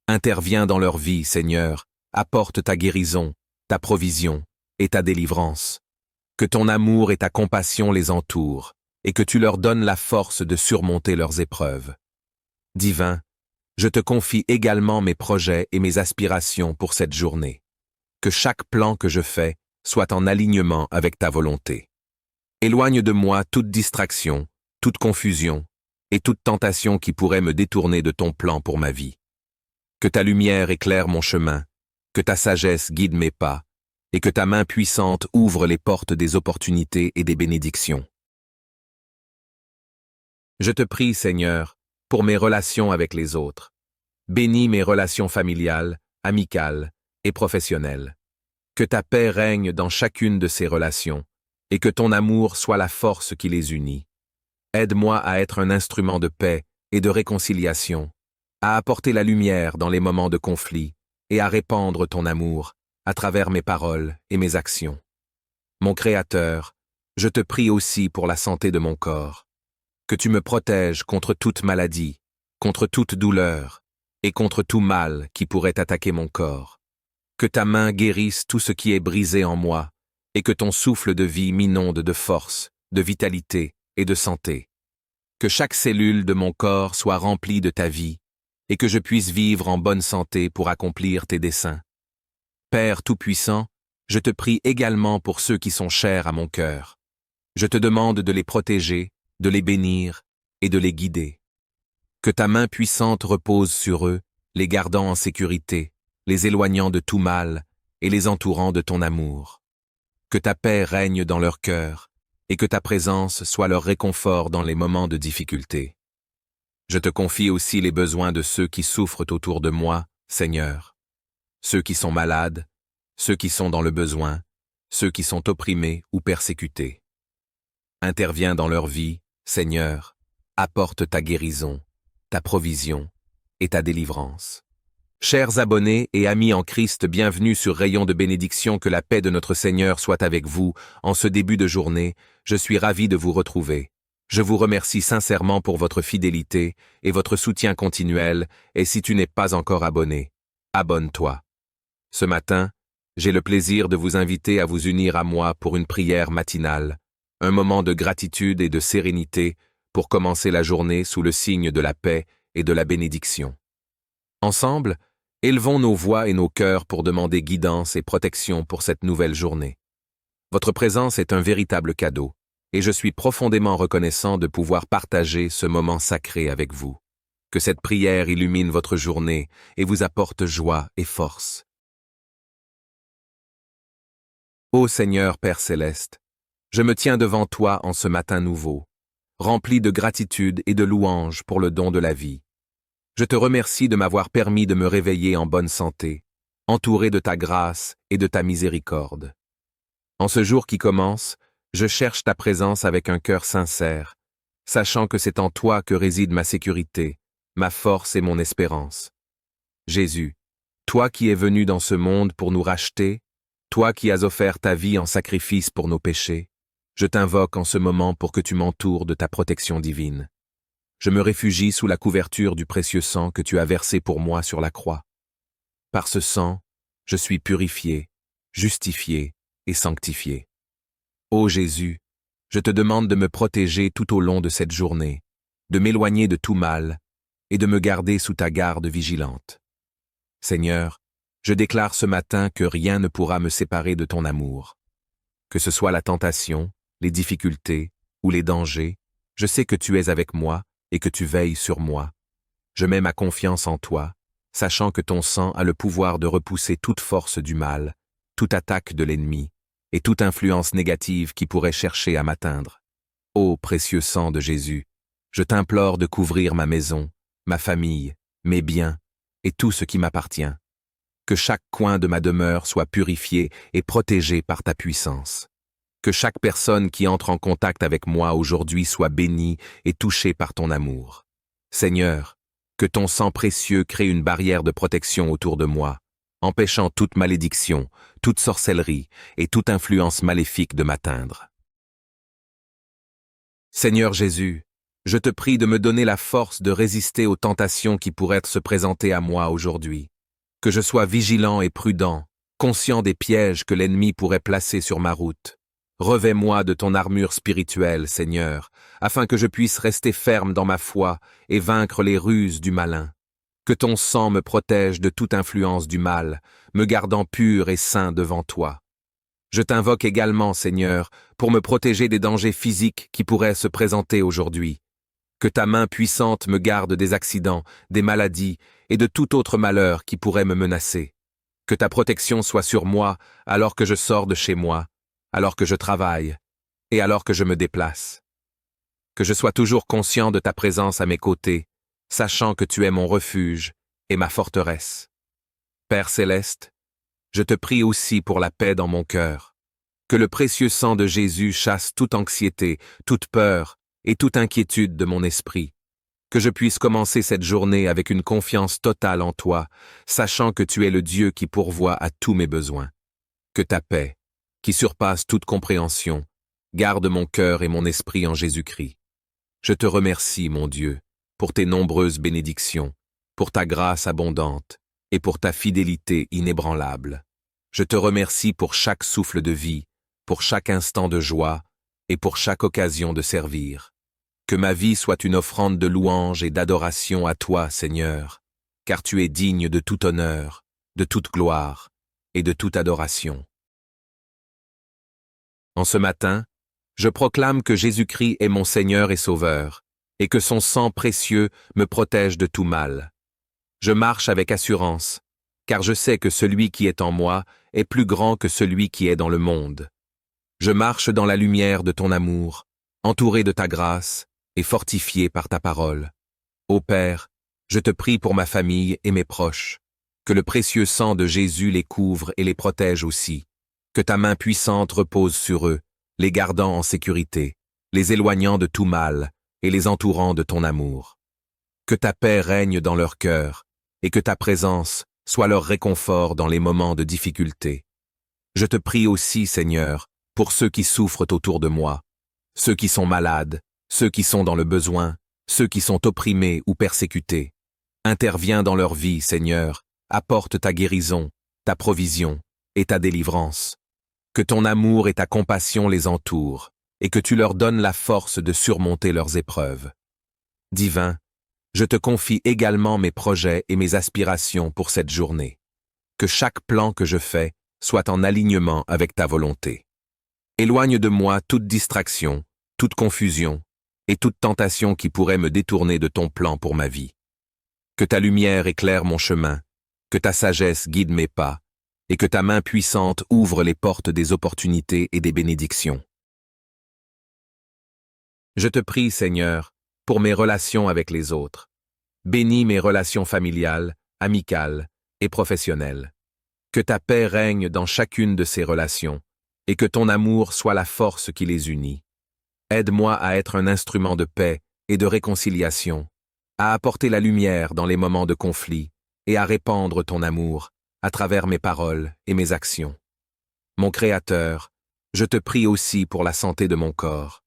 Interviens dans leur vie, Seigneur, apporte ta guérison, ta provision et ta délivrance. Que ton amour et ta compassion les entourent, et que tu leur donnes la force de surmonter leurs épreuves. Divin, je te confie également mes projets et mes aspirations pour cette journée. Que chaque plan que je fais soit en alignement avec ta volonté. Éloigne de moi toute distraction, toute confusion et toute tentation qui pourrait me détourner de ton plan pour ma vie. Que ta lumière éclaire mon chemin, que ta sagesse guide mes pas, et que ta main puissante ouvre les portes des opportunités et des bénédictions. Je te prie, Seigneur, pour mes relations avec les autres. Bénis mes relations familiales, amicales et professionnelles. Que ta paix règne dans chacune de ces relations, et que ton amour soit la force qui les unit. Aide-moi à être un instrument de paix et de réconciliation, à apporter la lumière dans les moments de conflit et à répandre ton amour à travers mes paroles et mes actions. Mon Créateur, je te prie aussi pour la santé de mon corps. Que tu me protèges contre toute maladie, contre toute douleur et contre tout mal qui pourrait attaquer mon corps. Que ta main guérisse tout ce qui est brisé en moi et que ton souffle de vie m'inonde de force, de vitalité et de santé. Que chaque cellule de mon corps soit remplie de ta vie et que je puisse vivre en bonne santé pour accomplir tes desseins. Père Tout-Puissant, je te prie également pour ceux qui sont chers à mon cœur. Je te demande de les protéger, de les bénir et de les guider. Que ta main puissante repose sur eux, les gardant en sécurité, les éloignant de tout mal et les entourant de ton amour. Que ta paix règne dans leur cœur et que ta présence soit leur réconfort dans les moments de difficulté. Je te confie aussi les besoins de ceux qui souffrent autour de moi, Seigneur. Ceux qui sont malades, ceux qui sont dans le besoin, ceux qui sont opprimés ou persécutés. Interviens dans leur vie, Seigneur, apporte ta guérison, ta provision et ta délivrance. Chers abonnés et amis en Christ, bienvenue sur Rayon de bénédiction, que la paix de notre Seigneur soit avec vous. En ce début de journée, je suis ravi de vous retrouver. Je vous remercie sincèrement pour votre fidélité et votre soutien continuel, et si tu n'es pas encore abonné, abonne-toi. Ce matin, j'ai le plaisir de vous inviter à vous unir à moi pour une prière matinale, un moment de gratitude et de sérénité pour commencer la journée sous le signe de la paix et de la bénédiction. Ensemble, élevons nos voix et nos cœurs pour demander guidance et protection pour cette nouvelle journée. Votre présence est un véritable cadeau, et je suis profondément reconnaissant de pouvoir partager ce moment sacré avec vous. Que cette prière illumine votre journée et vous apporte joie et force. Ô Seigneur Père Céleste, je me tiens devant toi en ce matin nouveau, rempli de gratitude et de louange pour le don de la vie. Je te remercie de m'avoir permis de me réveiller en bonne santé, entouré de ta grâce et de ta miséricorde. En ce jour qui commence, je cherche ta présence avec un cœur sincère, sachant que c'est en toi que réside ma sécurité, ma force et mon espérance. Jésus, toi qui es venu dans ce monde pour nous racheter, toi qui as offert ta vie en sacrifice pour nos péchés, je t'invoque en ce moment pour que tu m'entoures de ta protection divine. Je me réfugie sous la couverture du précieux sang que tu as versé pour moi sur la croix. Par ce sang, je suis purifié, justifié et sanctifié. Ô Jésus, je te demande de me protéger tout au long de cette journée, de m'éloigner de tout mal et de me garder sous ta garde vigilante. Seigneur, je déclare ce matin que rien ne pourra me séparer de ton amour. Que ce soit la tentation, les difficultés ou les dangers, je sais que tu es avec moi et que tu veilles sur moi. Je mets ma confiance en toi, sachant que ton sang a le pouvoir de repousser toute force du mal, toute attaque de l'ennemi et toute influence négative qui pourrait chercher à m'atteindre. Ô précieux sang de Jésus, je t'implore de couvrir ma maison, ma famille, mes biens et tout ce qui m'appartient. Que chaque coin de ma demeure soit purifié et protégé par ta puissance. Que chaque personne qui entre en contact avec moi aujourd'hui soit bénie et touchée par ton amour. Seigneur, Que ton sang précieux crée une barrière de protection autour de moi, empêchant toute malédiction, toute sorcellerie et toute influence maléfique de m'atteindre. Seigneur Jésus, je te prie de me donner la force de résister aux tentations qui pourraient se présenter à moi aujourd'hui. Que je sois vigilant et prudent, conscient des pièges que l'ennemi pourrait placer sur ma route. Revêt-moi de ton armure spirituelle, Seigneur, afin que je puisse rester ferme dans ma foi et vaincre les ruses du malin. Que ton sang me protège de toute influence du mal, me gardant pur et saint devant toi. Je t'invoque également, Seigneur, pour me protéger des dangers physiques qui pourraient se présenter aujourd'hui. Que ta main puissante me garde des accidents, des maladies et de tout autre malheur qui pourrait me menacer. Que ta protection soit sur moi alors que je sors de chez moi, alors que je travaille et alors que je me déplace. Que je sois toujours conscient de ta présence à mes côtés, sachant que tu es mon refuge et ma forteresse. Père céleste, je te prie aussi pour la paix dans mon cœur. Que le précieux sang de Jésus chasse toute anxiété, toute peur et toute inquiétude de mon esprit. Que je puisse commencer cette journée avec une confiance totale en toi, sachant que tu es le Dieu qui pourvoit à tous mes besoins. Que ta paix, qui surpasse toute compréhension, garde mon cœur et mon esprit en Jésus-Christ. Je te remercie, mon Dieu, pour tes nombreuses bénédictions, pour ta grâce abondante et pour ta fidélité inébranlable. Je te remercie pour chaque souffle de vie, pour chaque instant de joie et pour chaque occasion de servir. Que ma vie soit une offrande de louange et d'adoration à toi, Seigneur, car tu es digne de tout honneur, de toute gloire et de toute adoration. En ce matin, je proclame que Jésus-Christ est mon Seigneur et Sauveur, et que son sang précieux me protège de tout mal. Je marche avec assurance, car je sais que celui qui est en moi est plus grand que celui qui est dans le monde. Je marche dans la lumière de ton amour, entouré de ta grâce et fortifié par ta parole. Ô Père, je te prie pour ma famille et mes proches, que le précieux sang de Jésus les couvre et les protège aussi, que ta main puissante repose sur eux, les gardant en sécurité, les éloignant de tout mal et les entourant de ton amour. Que ta paix règne dans leur cœur et que ta présence soit leur réconfort dans les moments de difficulté. Je te prie aussi, Seigneur, pour ceux qui souffrent autour de moi, ceux qui sont malades, ceux qui sont dans le besoin, ceux qui sont opprimés ou persécutés. Interviens dans leur vie, Seigneur, apporte ta guérison, ta provision et ta délivrance. Que ton amour et ta compassion les entourent, et que tu leur donnes la force de surmonter leurs épreuves. Divin, je te confie également mes projets et mes aspirations pour cette journée. Que chaque plan que je fais soit en alignement avec ta volonté. Éloigne de moi toute distraction, toute confusion et toute tentation qui pourrait me détourner de ton plan pour ma vie. Que ta lumière éclaire mon chemin, que ta sagesse guide mes pas, et que ta main puissante ouvre les portes des opportunités et des bénédictions. Je te prie, Seigneur, pour mes relations avec les autres. Bénis mes relations familiales, amicales et professionnelles. Que ta paix règne dans chacune de ces relations, et que ton amour soit la force qui les unit. Aide-moi à être un instrument de paix et de réconciliation, à apporter la lumière dans les moments de conflit et à répandre ton amour à travers mes paroles et mes actions. Mon Créateur, je te prie aussi pour la santé de mon corps,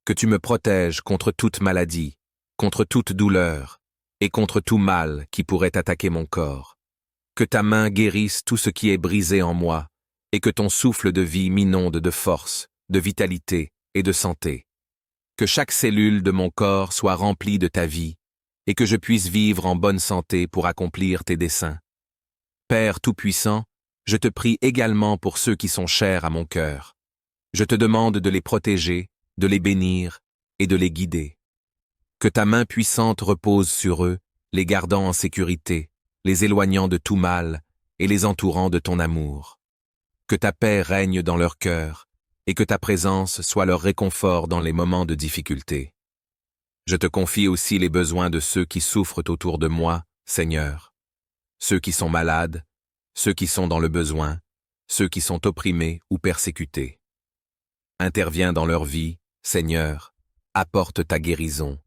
que tu me protèges contre toute maladie, contre toute douleur et contre tout mal qui pourrait attaquer mon corps. Que ta main guérisse tout ce qui est brisé en moi et que ton souffle de vie m'inonde de force, de vitalité et de santé. Que chaque cellule de mon corps soit remplie de ta vie et que je puisse vivre en bonne santé pour accomplir tes desseins. Père Tout-Puissant, je te prie également pour ceux qui sont chers à mon cœur. Je te demande de les protéger, de les bénir et de les guider. Que ta main puissante repose sur eux, les gardant en sécurité, les éloignant de tout mal et les entourant de ton amour. Que ta paix règne dans leur cœur et que ta présence soit leur réconfort dans les moments de difficulté. Je te confie aussi les besoins de ceux qui souffrent autour de moi, Seigneur. Ceux qui sont malades, ceux qui sont dans le besoin, ceux qui sont opprimés ou persécutés. Interviens dans leur vie, Seigneur, apporte ta guérison,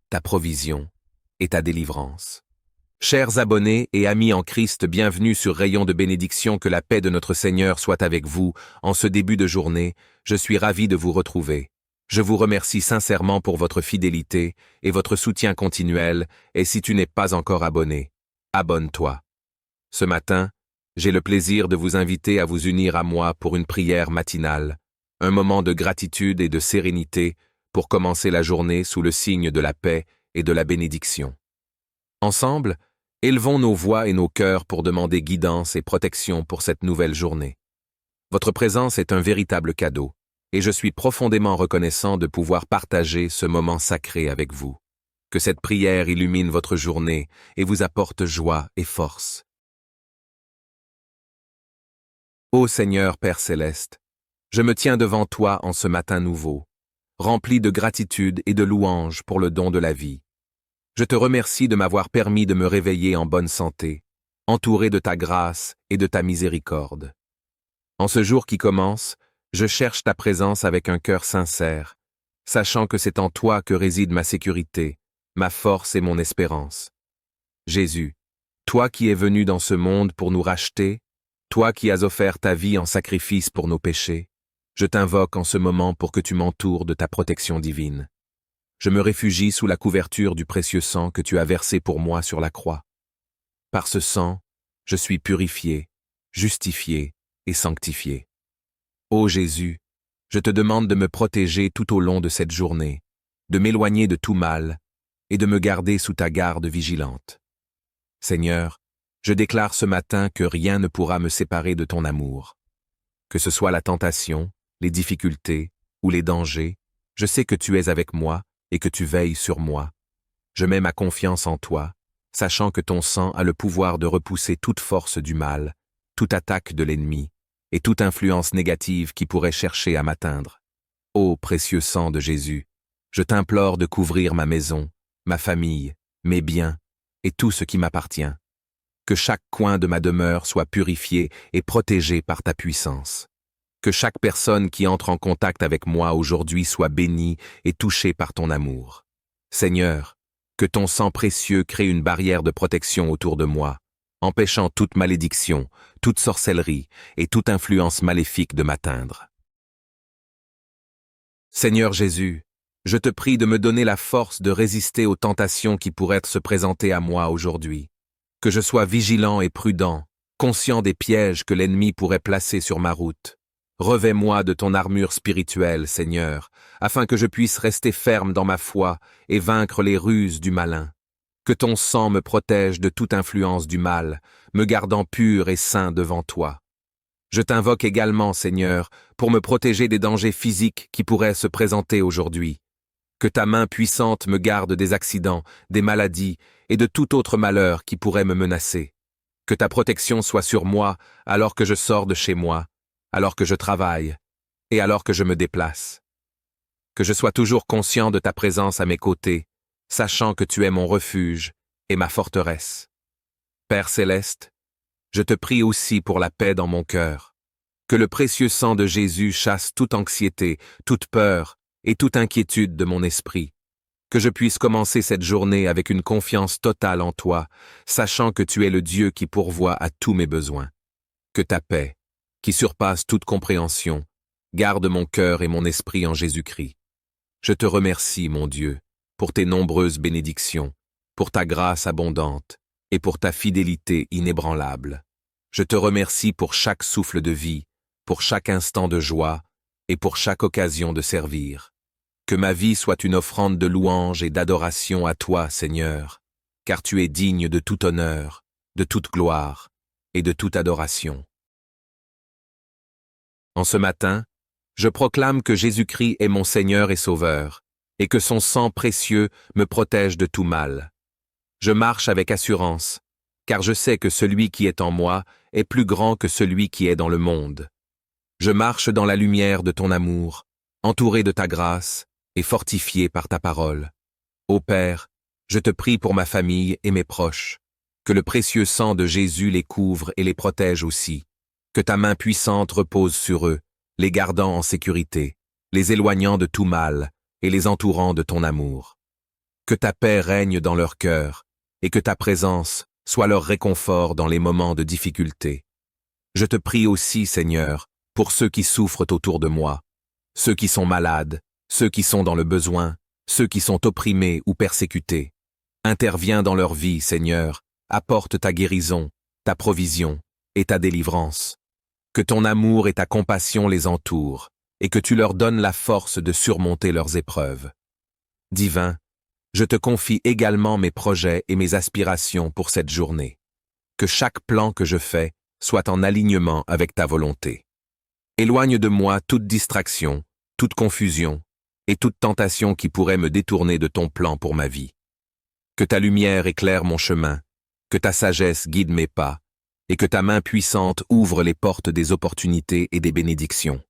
ta provision et ta délivrance. Chers abonnés et amis en Christ, bienvenue sur Rayon de bénédiction, que la paix de notre Seigneur soit avec vous. En ce début de journée, je suis ravi de vous retrouver. Je vous remercie sincèrement pour votre fidélité et votre soutien continuel, et si tu n'es pas encore abonné, abonne-toi. Ce matin, j'ai le plaisir de vous inviter à vous unir à moi pour une prière matinale, un moment de gratitude et de sérénité pour commencer la journée sous le signe de la paix et de la bénédiction. Ensemble, élevons nos voix et nos cœurs pour demander guidance et protection pour cette nouvelle journée. Votre présence est un véritable cadeau, et je suis profondément reconnaissant de pouvoir partager ce moment sacré avec vous. Que cette prière illumine votre journée et vous apporte joie et force. Ô Seigneur Père Céleste, je me tiens devant toi en ce matin nouveau, rempli de gratitude et de louange pour le don de la vie. Je te remercie de m'avoir permis de me réveiller en bonne santé, entouré de ta grâce et de ta miséricorde. En ce jour qui commence, je cherche ta présence avec un cœur sincère, sachant que c'est en toi que réside ma sécurité, ma force et mon espérance. Jésus, toi qui es venu dans ce monde pour nous racheter, toi qui as offert ta vie en sacrifice pour nos péchés, je t'invoque en ce moment pour que tu m'entoures de ta protection divine. Je me réfugie sous la couverture du précieux sang que tu as versé pour moi sur la croix. Par ce sang, je suis purifié, justifié et sanctifié. Ô Jésus, je te demande de me protéger tout au long de cette journée, de m'éloigner de tout mal et de me garder sous ta garde vigilante. Seigneur, je déclare ce matin que rien ne pourra me séparer de ton amour. Que ce soit la tentation, les difficultés ou les dangers, je sais que tu es avec moi et que tu veilles sur moi. Je mets ma confiance en toi, sachant que ton sang a le pouvoir de repousser toute force du mal, toute attaque de l'ennemi, et toute influence négative qui pourrait chercher à m'atteindre. Ô précieux sang de Jésus, je t'implore de couvrir ma maison, ma famille, mes biens, et tout ce qui m'appartient. Que chaque coin de ma demeure soit purifié et protégé par ta puissance. Que chaque personne qui entre en contact avec moi aujourd'hui soit bénie et touchée par ton amour. Seigneur, que ton sang précieux crée une barrière de protection autour de moi, empêchant toute malédiction, toute sorcellerie et toute influence maléfique de m'atteindre. Seigneur Jésus, je te prie de me donner la force de résister aux tentations qui pourraient se présenter à moi aujourd'hui. Que je sois vigilant et prudent, conscient des pièges que l'ennemi pourrait placer sur ma route. Revêt-moi de ton armure spirituelle, Seigneur, afin que je puisse rester ferme dans ma foi et vaincre les ruses du malin. Que ton sang me protège de toute influence du mal, me gardant pur et saint devant toi. Je t'invoque également, Seigneur, pour me protéger des dangers physiques qui pourraient se présenter aujourd'hui. Que ta main puissante me garde des accidents, des maladies et de tout autre malheur qui pourrait me menacer. Que ta protection soit sur moi alors que je sors de chez moi, alors que je travaille et alors que je me déplace. Que je sois toujours conscient de ta présence à mes côtés, sachant que tu es mon refuge et ma forteresse. Père céleste, je te prie aussi pour la paix dans mon cœur. Que le précieux sang de Jésus chasse toute anxiété, toute peur et toute inquiétude de mon esprit. Que je puisse commencer cette journée avec une confiance totale en toi, sachant que tu es le Dieu qui pourvoit à tous mes besoins. Que ta paix, qui surpasse toute compréhension, garde mon cœur et mon esprit en Jésus-Christ. Je te remercie, mon Dieu, pour tes nombreuses bénédictions, pour ta grâce abondante et pour ta fidélité inébranlable. Je te remercie pour chaque souffle de vie, pour chaque instant de joie et pour chaque occasion de servir. Que ma vie soit une offrande de louange et d'adoration à toi, Seigneur, car tu es digne de tout honneur, de toute gloire et de toute adoration. En ce matin, je proclame que Jésus-Christ est mon Seigneur et Sauveur, et que son sang précieux me protège de tout mal. Je marche avec assurance, car je sais que celui qui est en moi est plus grand que celui qui est dans le monde. Je marche dans la lumière de ton amour, entouré de ta grâce et fortifié par ta parole. Ô Père, je te prie pour ma famille et mes proches, que le précieux sang de Jésus les couvre et les protège aussi. Que ta main puissante repose sur eux, les gardant en sécurité, les éloignant de tout mal et les entourant de ton amour. Que ta paix règne dans leur cœur et que ta présence sois leur réconfort dans les moments de difficulté. Je te prie aussi, Seigneur, pour ceux qui souffrent autour de moi, ceux qui sont malades, ceux qui sont dans le besoin, ceux qui sont opprimés ou persécutés. Interviens dans leur vie, Seigneur, apporte ta guérison, ta provision et ta délivrance. Que ton amour et ta compassion les entourent, et que tu leur donnes la force de surmonter leurs épreuves. Divin, je te confie également mes projets et mes aspirations pour cette journée. Que chaque plan que je fais soit en alignement avec ta volonté. Éloigne de moi toute distraction, toute confusion et toute tentation qui pourrait me détourner de ton plan pour ma vie. Que ta lumière éclaire mon chemin, que ta sagesse guide mes pas, et que ta main puissante ouvre les portes des opportunités et des bénédictions.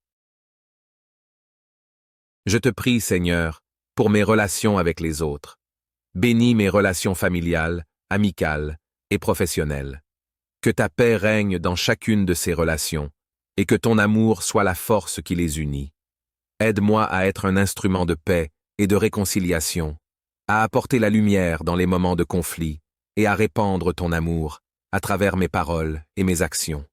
Je te prie, Seigneur, pour mes relations avec les autres. Bénis mes relations familiales, amicales et professionnelles. Que ta paix règne dans chacune de ces relations, et que ton amour soit la force qui les unit. Aide-moi à être un instrument de paix et de réconciliation, à apporter la lumière dans les moments de conflit et à répandre ton amour à travers mes paroles et mes actions.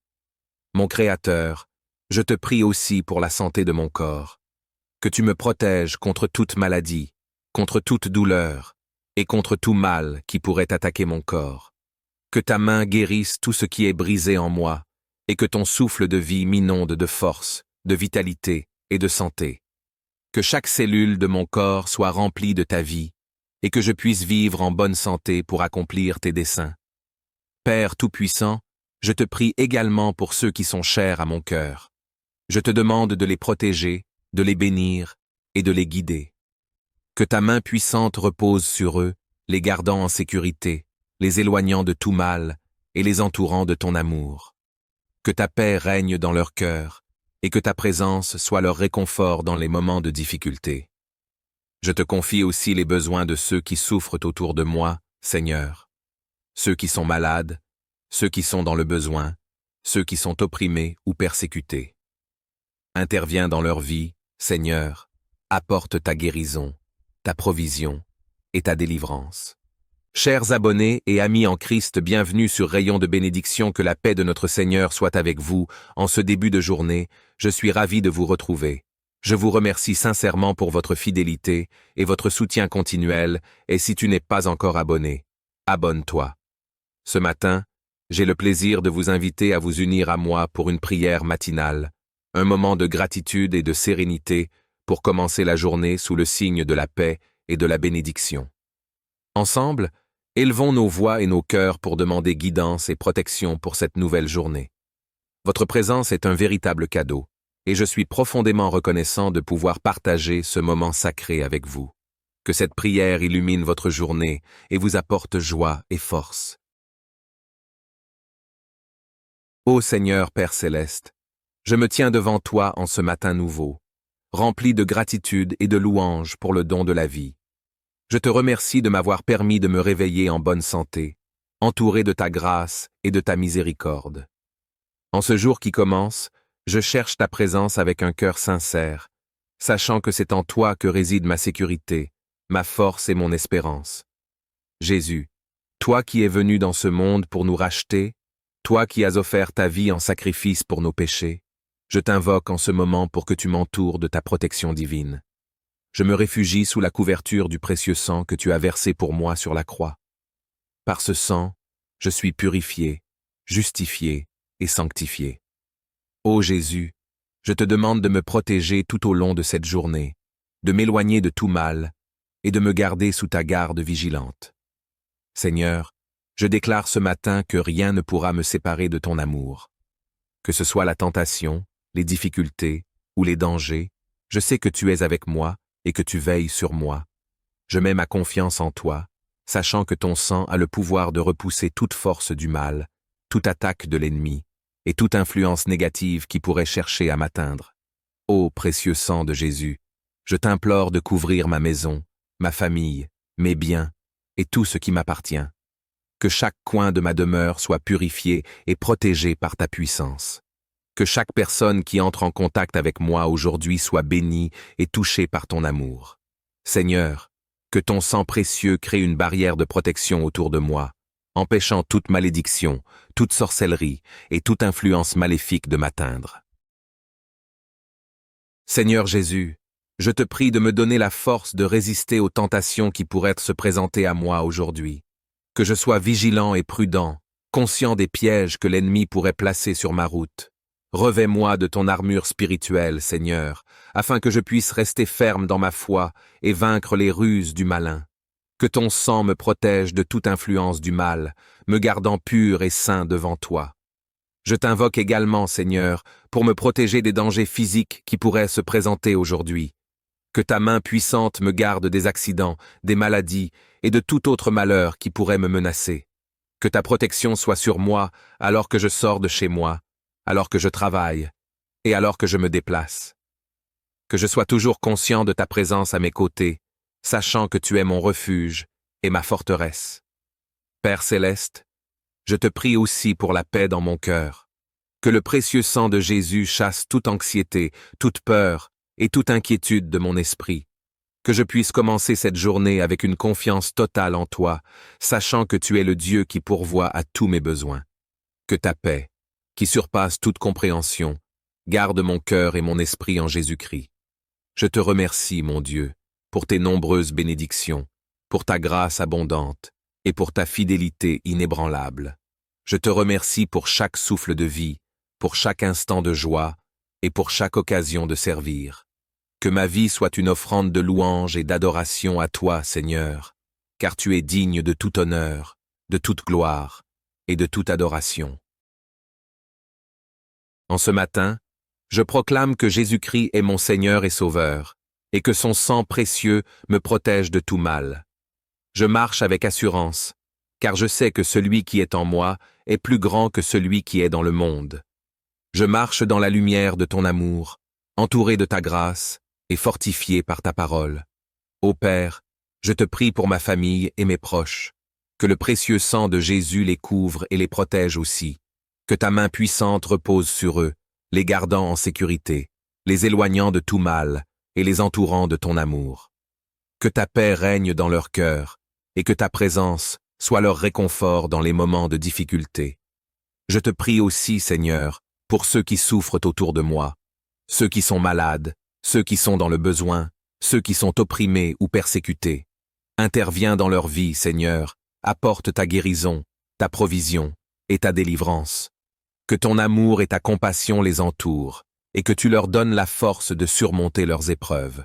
Mon Créateur, je te prie aussi pour la santé de mon corps, que tu me protèges contre toute maladie, contre toute douleur et contre tout mal qui pourrait attaquer mon corps. Que ta main guérisse tout ce qui est brisé en moi et que ton souffle de vie m'inonde de force, de vitalité et de santé. Que chaque cellule de mon corps soit remplie de ta vie et que je puisse vivre en bonne santé pour accomplir tes desseins. Père Tout-Puissant, je te prie également pour ceux qui sont chers à mon cœur. Je te demande de les protéger, de les bénir et de les guider. Que ta main puissante repose sur eux, les gardant en sécurité, les éloignant de tout mal et les entourant de ton amour. Que ta paix règne dans leur cœur et que ta présence soit leur réconfort dans les moments de difficulté. Je te confie aussi les besoins de ceux qui souffrent autour de moi, Seigneur. Ceux qui sont malades, ceux qui sont dans le besoin, ceux qui sont opprimés ou persécutés. Interviens dans leur vie, Seigneur, apporte ta guérison, ta provision et ta délivrance. Chers abonnés et amis en Christ, bienvenue sur Rayon de bénédiction, que la paix de notre Seigneur soit avec vous. En ce début de journée, je suis ravi de vous retrouver. Je vous remercie sincèrement pour votre fidélité et votre soutien continuel, et si tu n'es pas encore abonné, abonne-toi. Ce matin, j'ai le plaisir de vous inviter à vous unir à moi pour une prière matinale, un moment de gratitude et de sérénité pour commencer la journée sous le signe de la paix et de la bénédiction. Ensemble, élevons nos voix et nos cœurs pour demander guidance et protection pour cette nouvelle journée. Votre présence est un véritable cadeau, et je suis profondément reconnaissant de pouvoir partager ce moment sacré avec vous. Que cette prière illumine votre journée et vous apporte joie et force. Ô Seigneur Père Céleste, je me tiens devant toi en ce matin nouveau, rempli de gratitude et de louange pour le don de la vie. Je te remercie de m'avoir permis de me réveiller en bonne santé, entouré de ta grâce et de ta miséricorde. En ce jour qui commence, je cherche ta présence avec un cœur sincère, sachant que c'est en toi que réside ma sécurité, ma force et mon espérance. Jésus, toi qui es venu dans ce monde pour nous racheter, toi qui as offert ta vie en sacrifice pour nos péchés, je t'invoque en ce moment pour que tu m'entoures de ta protection divine. Je me réfugie sous la couverture du précieux sang que tu as versé pour moi sur la croix. Par ce sang, je suis purifié, justifié et sanctifié. Ô Jésus, je te demande de me protéger tout au long de cette journée, de m'éloigner de tout mal et de me garder sous ta garde vigilante. Seigneur, je déclare ce matin que rien ne pourra me séparer de ton amour. Que ce soit la tentation, les difficultés ou les dangers, je sais que tu es avec moi et que tu veilles sur moi. Je mets ma confiance en toi, sachant que ton sang a le pouvoir de repousser toute force du mal, toute attaque de l'ennemi et toute influence négative qui pourrait chercher à m'atteindre. Ô précieux sang de Jésus, je t'implore de couvrir ma maison, ma famille, mes biens et tout ce qui m'appartient. Que chaque coin de ma demeure soit purifié et protégé par ta puissance. Que chaque personne qui entre en contact avec moi aujourd'hui soit bénie et touchée par ton amour. Seigneur, que ton sang précieux crée une barrière de protection autour de moi, empêchant toute malédiction, toute sorcellerie et toute influence maléfique de m'atteindre. Seigneur Jésus, je te prie de me donner la force de résister aux tentations qui pourraient se présenter à moi aujourd'hui. Que je sois vigilant et prudent, conscient des pièges que l'ennemi pourrait placer sur ma route. Revêt-moi de ton armure spirituelle, Seigneur, afin que je puisse rester ferme dans ma foi et vaincre les ruses du malin. Que ton sang me protège de toute influence du mal, me gardant pur et saint devant toi. Je t'invoque également, Seigneur, pour me protéger des dangers physiques qui pourraient se présenter aujourd'hui. Que ta main puissante me garde des accidents, des maladies et de tout autre malheur qui pourrait me menacer. Que ta protection soit sur moi alors que je sors de chez moi, alors que je travaille et alors que je me déplace. Que je sois toujours conscient de ta présence à mes côtés, sachant que tu es mon refuge et ma forteresse. Père céleste, je te prie aussi pour la paix dans mon cœur. Que le précieux sang de Jésus chasse toute anxiété, toute peur et toute inquiétude de mon esprit. Que je puisse commencer cette journée avec une confiance totale en toi, sachant que tu es le Dieu qui pourvoit à tous mes besoins. Que ta paix, qui surpasse toute compréhension, garde mon cœur et mon esprit en Jésus-Christ. Je te remercie, mon Dieu, pour tes nombreuses bénédictions, pour ta grâce abondante et pour ta fidélité inébranlable. Je te remercie pour chaque souffle de vie, pour chaque instant de joie et pour chaque occasion de servir. Que ma vie soit une offrande de louange et d'adoration à toi, Seigneur, car tu es digne de tout honneur, de toute gloire et de toute adoration. En ce matin, je proclame que Jésus-Christ est mon Seigneur et Sauveur, et que son sang précieux me protège de tout mal. Je marche avec assurance, car je sais que celui qui est en moi est plus grand que celui qui est dans le monde. Je marche dans la lumière de ton amour, entouré de ta grâce et fortifié par ta parole. Ô Père, je te prie pour ma famille et mes proches, que le précieux sang de Jésus les couvre et les protège aussi, que ta main puissante repose sur eux, les gardant en sécurité, les éloignant de tout mal et les entourant de ton amour. Que ta paix règne dans leur cœur et que ta présence soit leur réconfort dans les moments de difficulté. Je te prie aussi, Seigneur, pour ceux qui souffrent autour de moi, ceux qui sont malades, ceux qui sont dans le besoin, ceux qui sont opprimés ou persécutés. Interviens dans leur vie, Seigneur, apporte ta guérison, ta provision et ta délivrance. Que ton amour et ta compassion les entourent, et que tu leur donnes la force de surmonter leurs épreuves.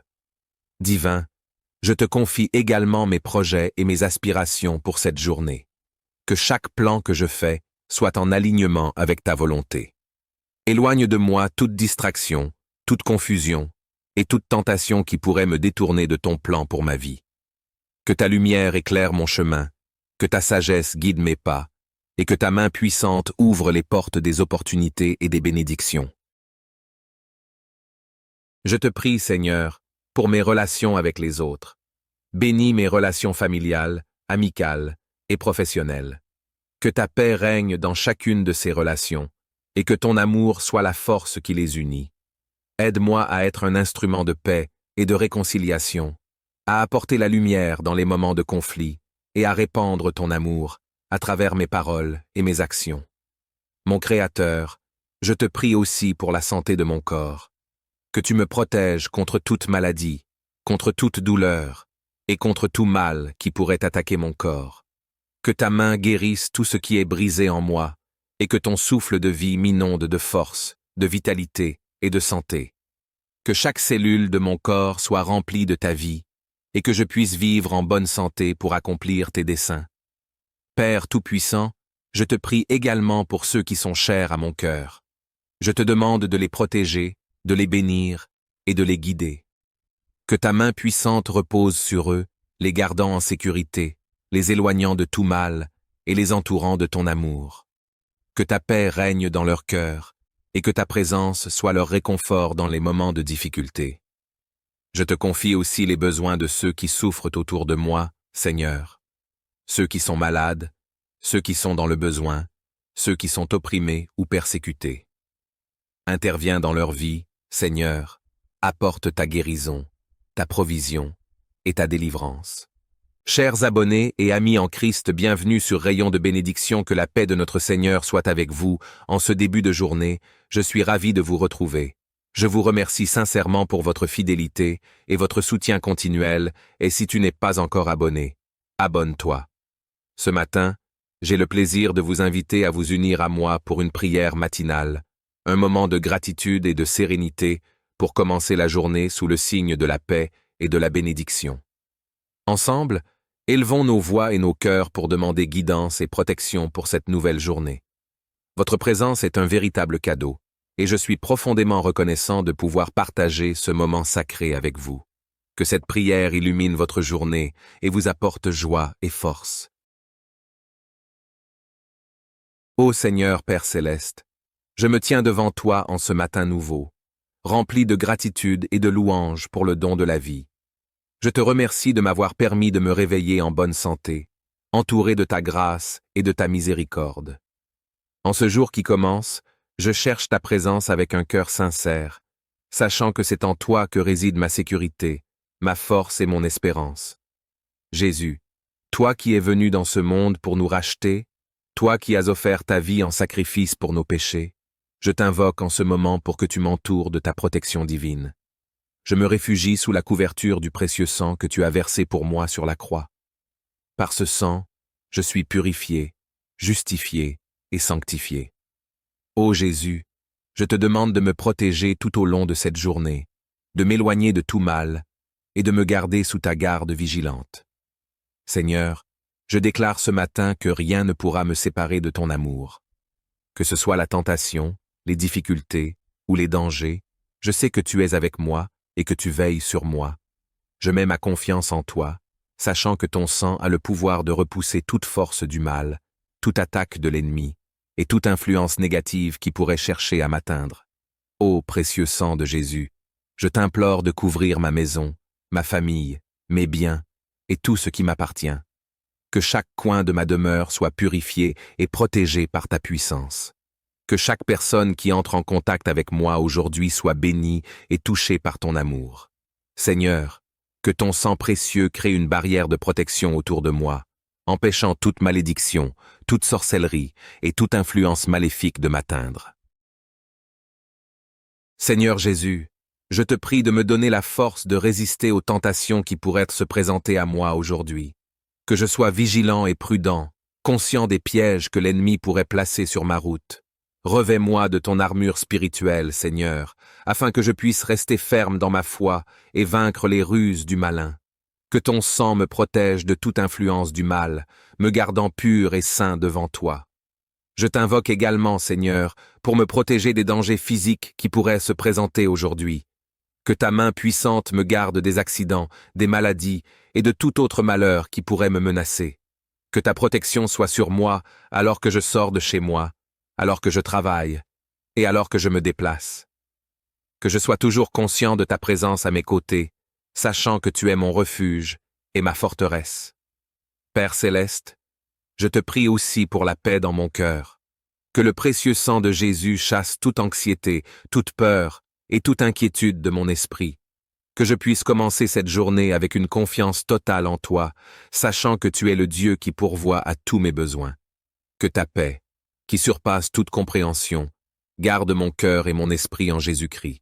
Divin, je te confie également mes projets et mes aspirations pour cette journée. Que chaque plan que je fais soit en alignement avec ta volonté. Éloigne de moi toute distraction, toute confusion et toute tentation qui pourrait me détourner de ton plan pour ma vie. Que ta lumière éclaire mon chemin, que ta sagesse guide mes pas, et que ta main puissante ouvre les portes des opportunités et des bénédictions. Je te prie, Seigneur, pour mes relations avec les autres. Bénis mes relations familiales, amicales et professionnelles. Que ta paix règne dans chacune de ces relations, et que ton amour soit la force qui les unit. Aide-moi à être un instrument de paix et de réconciliation, à apporter la lumière dans les moments de conflit et à répandre ton amour à travers mes paroles et mes actions. Mon Créateur, je te prie aussi pour la santé de mon corps, que tu me protèges contre toute maladie, contre toute douleur et contre tout mal qui pourrait attaquer mon corps. Que ta main guérisse tout ce qui est brisé en moi et que ton souffle de vie m'inonde de force, de vitalité et de santé. Que chaque cellule de mon corps soit remplie de ta vie et que je puisse vivre en bonne santé pour accomplir tes desseins. Père Tout-Puissant, je te prie également pour ceux qui sont chers à mon cœur. Je te demande de les protéger, de les bénir et de les guider. Que ta main puissante repose sur eux, les gardant en sécurité, les éloignant de tout mal et les entourant de ton amour. Que ta paix règne dans leur cœur et que ta présence soit leur réconfort dans les moments de difficulté. Je te confie aussi les besoins de ceux qui souffrent autour de moi, Seigneur. Ceux qui sont malades, ceux qui sont dans le besoin, ceux qui sont opprimés ou persécutés. Interviens dans leur vie, Seigneur, apporte ta guérison, ta provision et ta délivrance. Chers abonnés et amis en Christ, bienvenue sur Rayon de bénédiction, que la paix de notre Seigneur soit avec vous. En ce début de journée, je suis ravi de vous retrouver. Je vous remercie sincèrement pour votre fidélité et votre soutien continuel, et si tu n'es pas encore abonné, abonne-toi. Ce matin, j'ai le plaisir de vous inviter à vous unir à moi pour une prière matinale, un moment de gratitude et de sérénité pour commencer la journée sous le signe de la paix et de la bénédiction. Ensemble, élevons nos voix et nos cœurs pour demander guidance et protection pour cette nouvelle journée. Votre présence est un véritable cadeau, et je suis profondément reconnaissant de pouvoir partager ce moment sacré avec vous. Que cette prière illumine votre journée et vous apporte joie et force. Ô Seigneur Père Céleste, je me tiens devant toi en ce matin nouveau, rempli de gratitude et de louange pour le don de la vie. Je te remercie de m'avoir permis de me réveiller en bonne santé, entouré de ta grâce et de ta miséricorde. En ce jour qui commence, je cherche ta présence avec un cœur sincère, sachant que c'est en toi que réside ma sécurité, ma force et mon espérance. Jésus, toi qui es venu dans ce monde pour nous racheter, toi qui as offert ta vie en sacrifice pour nos péchés, je t'invoque en ce moment pour que tu m'entoures de ta protection divine. Je me réfugie sous la couverture du précieux sang que tu as versé pour moi sur la croix. Par ce sang, je suis purifié, justifié et sanctifié. Ô Jésus, je te demande de me protéger tout au long de cette journée, de m'éloigner de tout mal et de me garder sous ta garde vigilante. Seigneur, je déclare ce matin que rien ne pourra me séparer de ton amour. Que ce soit la tentation, les difficultés ou les dangers, je sais que tu es avec moi et que tu veilles sur moi. Je mets ma confiance en toi, sachant que ton sang a le pouvoir de repousser toute force du mal, toute attaque de l'ennemi, et toute influence négative qui pourrait chercher à m'atteindre. Ô précieux sang de Jésus, je t'implore de couvrir ma maison, ma famille, mes biens, et tout ce qui m'appartient. Que chaque coin de ma demeure soit purifié et protégé par ta puissance. Que chaque personne qui entre en contact avec moi aujourd'hui soit bénie et touchée par ton amour. Seigneur, que ton sang précieux crée une barrière de protection autour de moi, empêchant toute malédiction, toute sorcellerie et toute influence maléfique de m'atteindre. Seigneur Jésus, je te prie de me donner la force de résister aux tentations qui pourraient se présenter à moi aujourd'hui. Que je sois vigilant et prudent, conscient des pièges que l'ennemi pourrait placer sur ma route. Revêt-moi de ton armure spirituelle, Seigneur, afin que je puisse rester ferme dans ma foi et vaincre les ruses du malin. Que ton sang me protège de toute influence du mal, me gardant pur et saint devant toi. Je t'invoque également, Seigneur, pour me protéger des dangers physiques qui pourraient se présenter aujourd'hui. Que ta main puissante me garde des accidents, des maladies et de tout autre malheur qui pourrait me menacer. Que ta protection soit sur moi alors que je sors de chez moi, alors que je travaille et alors que je me déplace. Que je sois toujours conscient de ta présence à mes côtés, sachant que tu es mon refuge et ma forteresse. Père Céleste, je te prie aussi pour la paix dans mon cœur. Que le précieux sang de Jésus chasse toute anxiété, toute peur et toute inquiétude de mon esprit. Que je puisse commencer cette journée avec une confiance totale en toi, sachant que tu es le Dieu qui pourvoit à tous mes besoins. Que ta paix, qui surpasse toute compréhension, garde mon cœur et mon esprit en Jésus-Christ.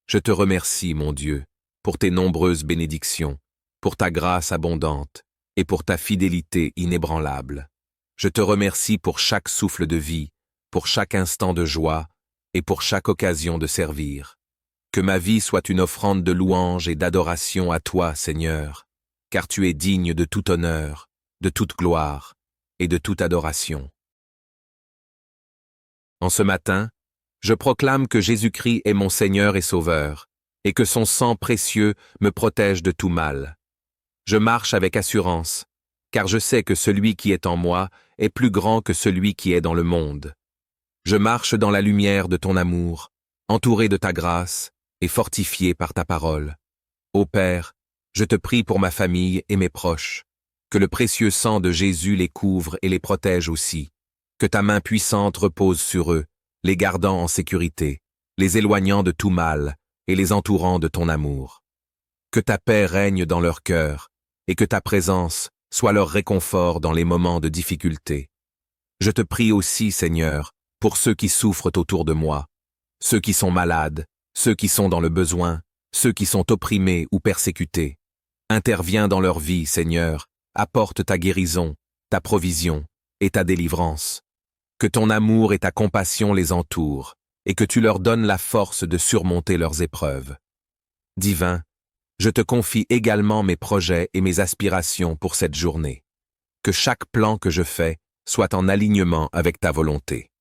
Je te remercie, mon Dieu, pour tes nombreuses bénédictions, pour ta grâce abondante et pour ta fidélité inébranlable. Je te remercie pour chaque souffle de vie, pour chaque instant de joie et pour chaque occasion de servir. Que ma vie soit une offrande de louange et d'adoration à toi, Seigneur, car tu es digne de tout honneur, de toute gloire et de toute adoration. En ce matin, je proclame que Jésus-Christ est mon Seigneur et Sauveur, et que son sang précieux me protège de tout mal. Je marche avec assurance, car je sais que celui qui est en moi est plus grand que celui qui est dans le monde. Je marche dans la lumière de ton amour, entouré de ta grâce et fortifié par ta parole. Ô Père, je te prie pour ma famille et mes proches, que le précieux sang de Jésus les couvre et les protège aussi. Que ta main puissante repose sur eux, les gardant en sécurité, les éloignant de tout mal et les entourant de ton amour. Que ta paix règne dans leur cœur et que ta présence sois leur réconfort dans les moments de difficulté. Je te prie aussi, Seigneur, pour ceux qui souffrent autour de moi, ceux qui sont malades, ceux qui sont dans le besoin, ceux qui sont opprimés ou persécutés. Interviens dans leur vie, Seigneur, apporte ta guérison, ta provision et ta délivrance. Que ton amour et ta compassion les entourent, et que tu leur donnes la force de surmonter leurs épreuves. Divin, je te confie également mes projets et mes aspirations pour cette journée. Que chaque plan que je fais soit en alignement avec ta volonté.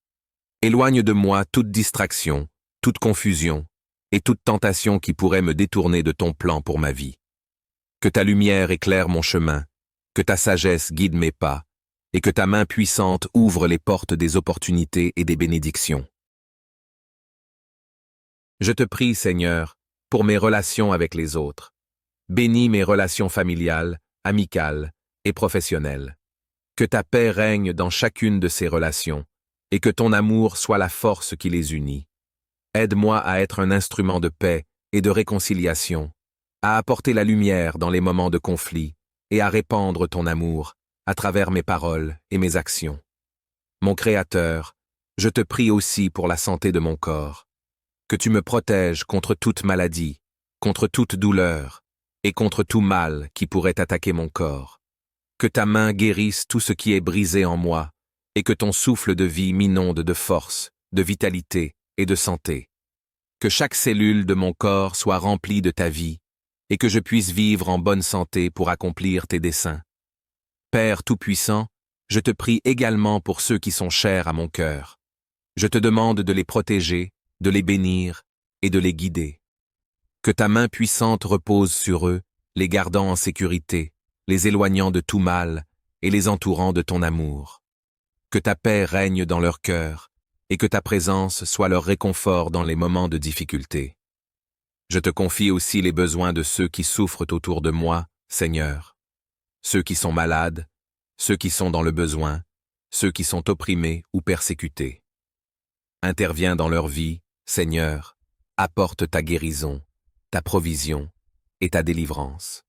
Éloigne de moi toute distraction, toute confusion et toute tentation qui pourrait me détourner de ton plan pour ma vie. Que ta lumière éclaire mon chemin, que ta sagesse guide mes pas, et que ta main puissante ouvre les portes des opportunités et des bénédictions. Je te prie, Seigneur, pour mes relations avec les autres. Bénis mes relations familiales, amicales et professionnelles. Que ta paix règne dans chacune de ces relations, et que ton amour soit la force qui les unit. Aide-moi à être un instrument de paix et de réconciliation, à apporter la lumière dans les moments de conflit et à répandre ton amour à travers mes paroles et mes actions. Mon Créateur, je te prie aussi pour la santé de mon corps, que tu me protèges contre toute maladie, contre toute douleur et contre tout mal qui pourrait attaquer mon corps. Que ta main guérisse tout ce qui est brisé en moi et que ton souffle de vie m'inonde de force, de vitalité et de santé. Que chaque cellule de mon corps soit remplie de ta vie et que je puisse vivre en bonne santé pour accomplir tes desseins. Père Tout-Puissant, je te prie également pour ceux qui sont chers à mon cœur. Je te demande de les protéger, de les bénir et de les guider. Que ta main puissante repose sur eux, les gardant en sécurité, les éloignant de tout mal et les entourant de ton amour. Que ta paix règne dans leur cœur et que ta présence soit leur réconfort dans les moments de difficulté. Je te confie aussi les besoins de ceux qui souffrent autour de moi, Seigneur. Ceux qui sont malades, ceux qui sont dans le besoin, ceux qui sont opprimés ou persécutés. Interviens dans leur vie, Seigneur, apporte ta guérison, ta provision et ta délivrance.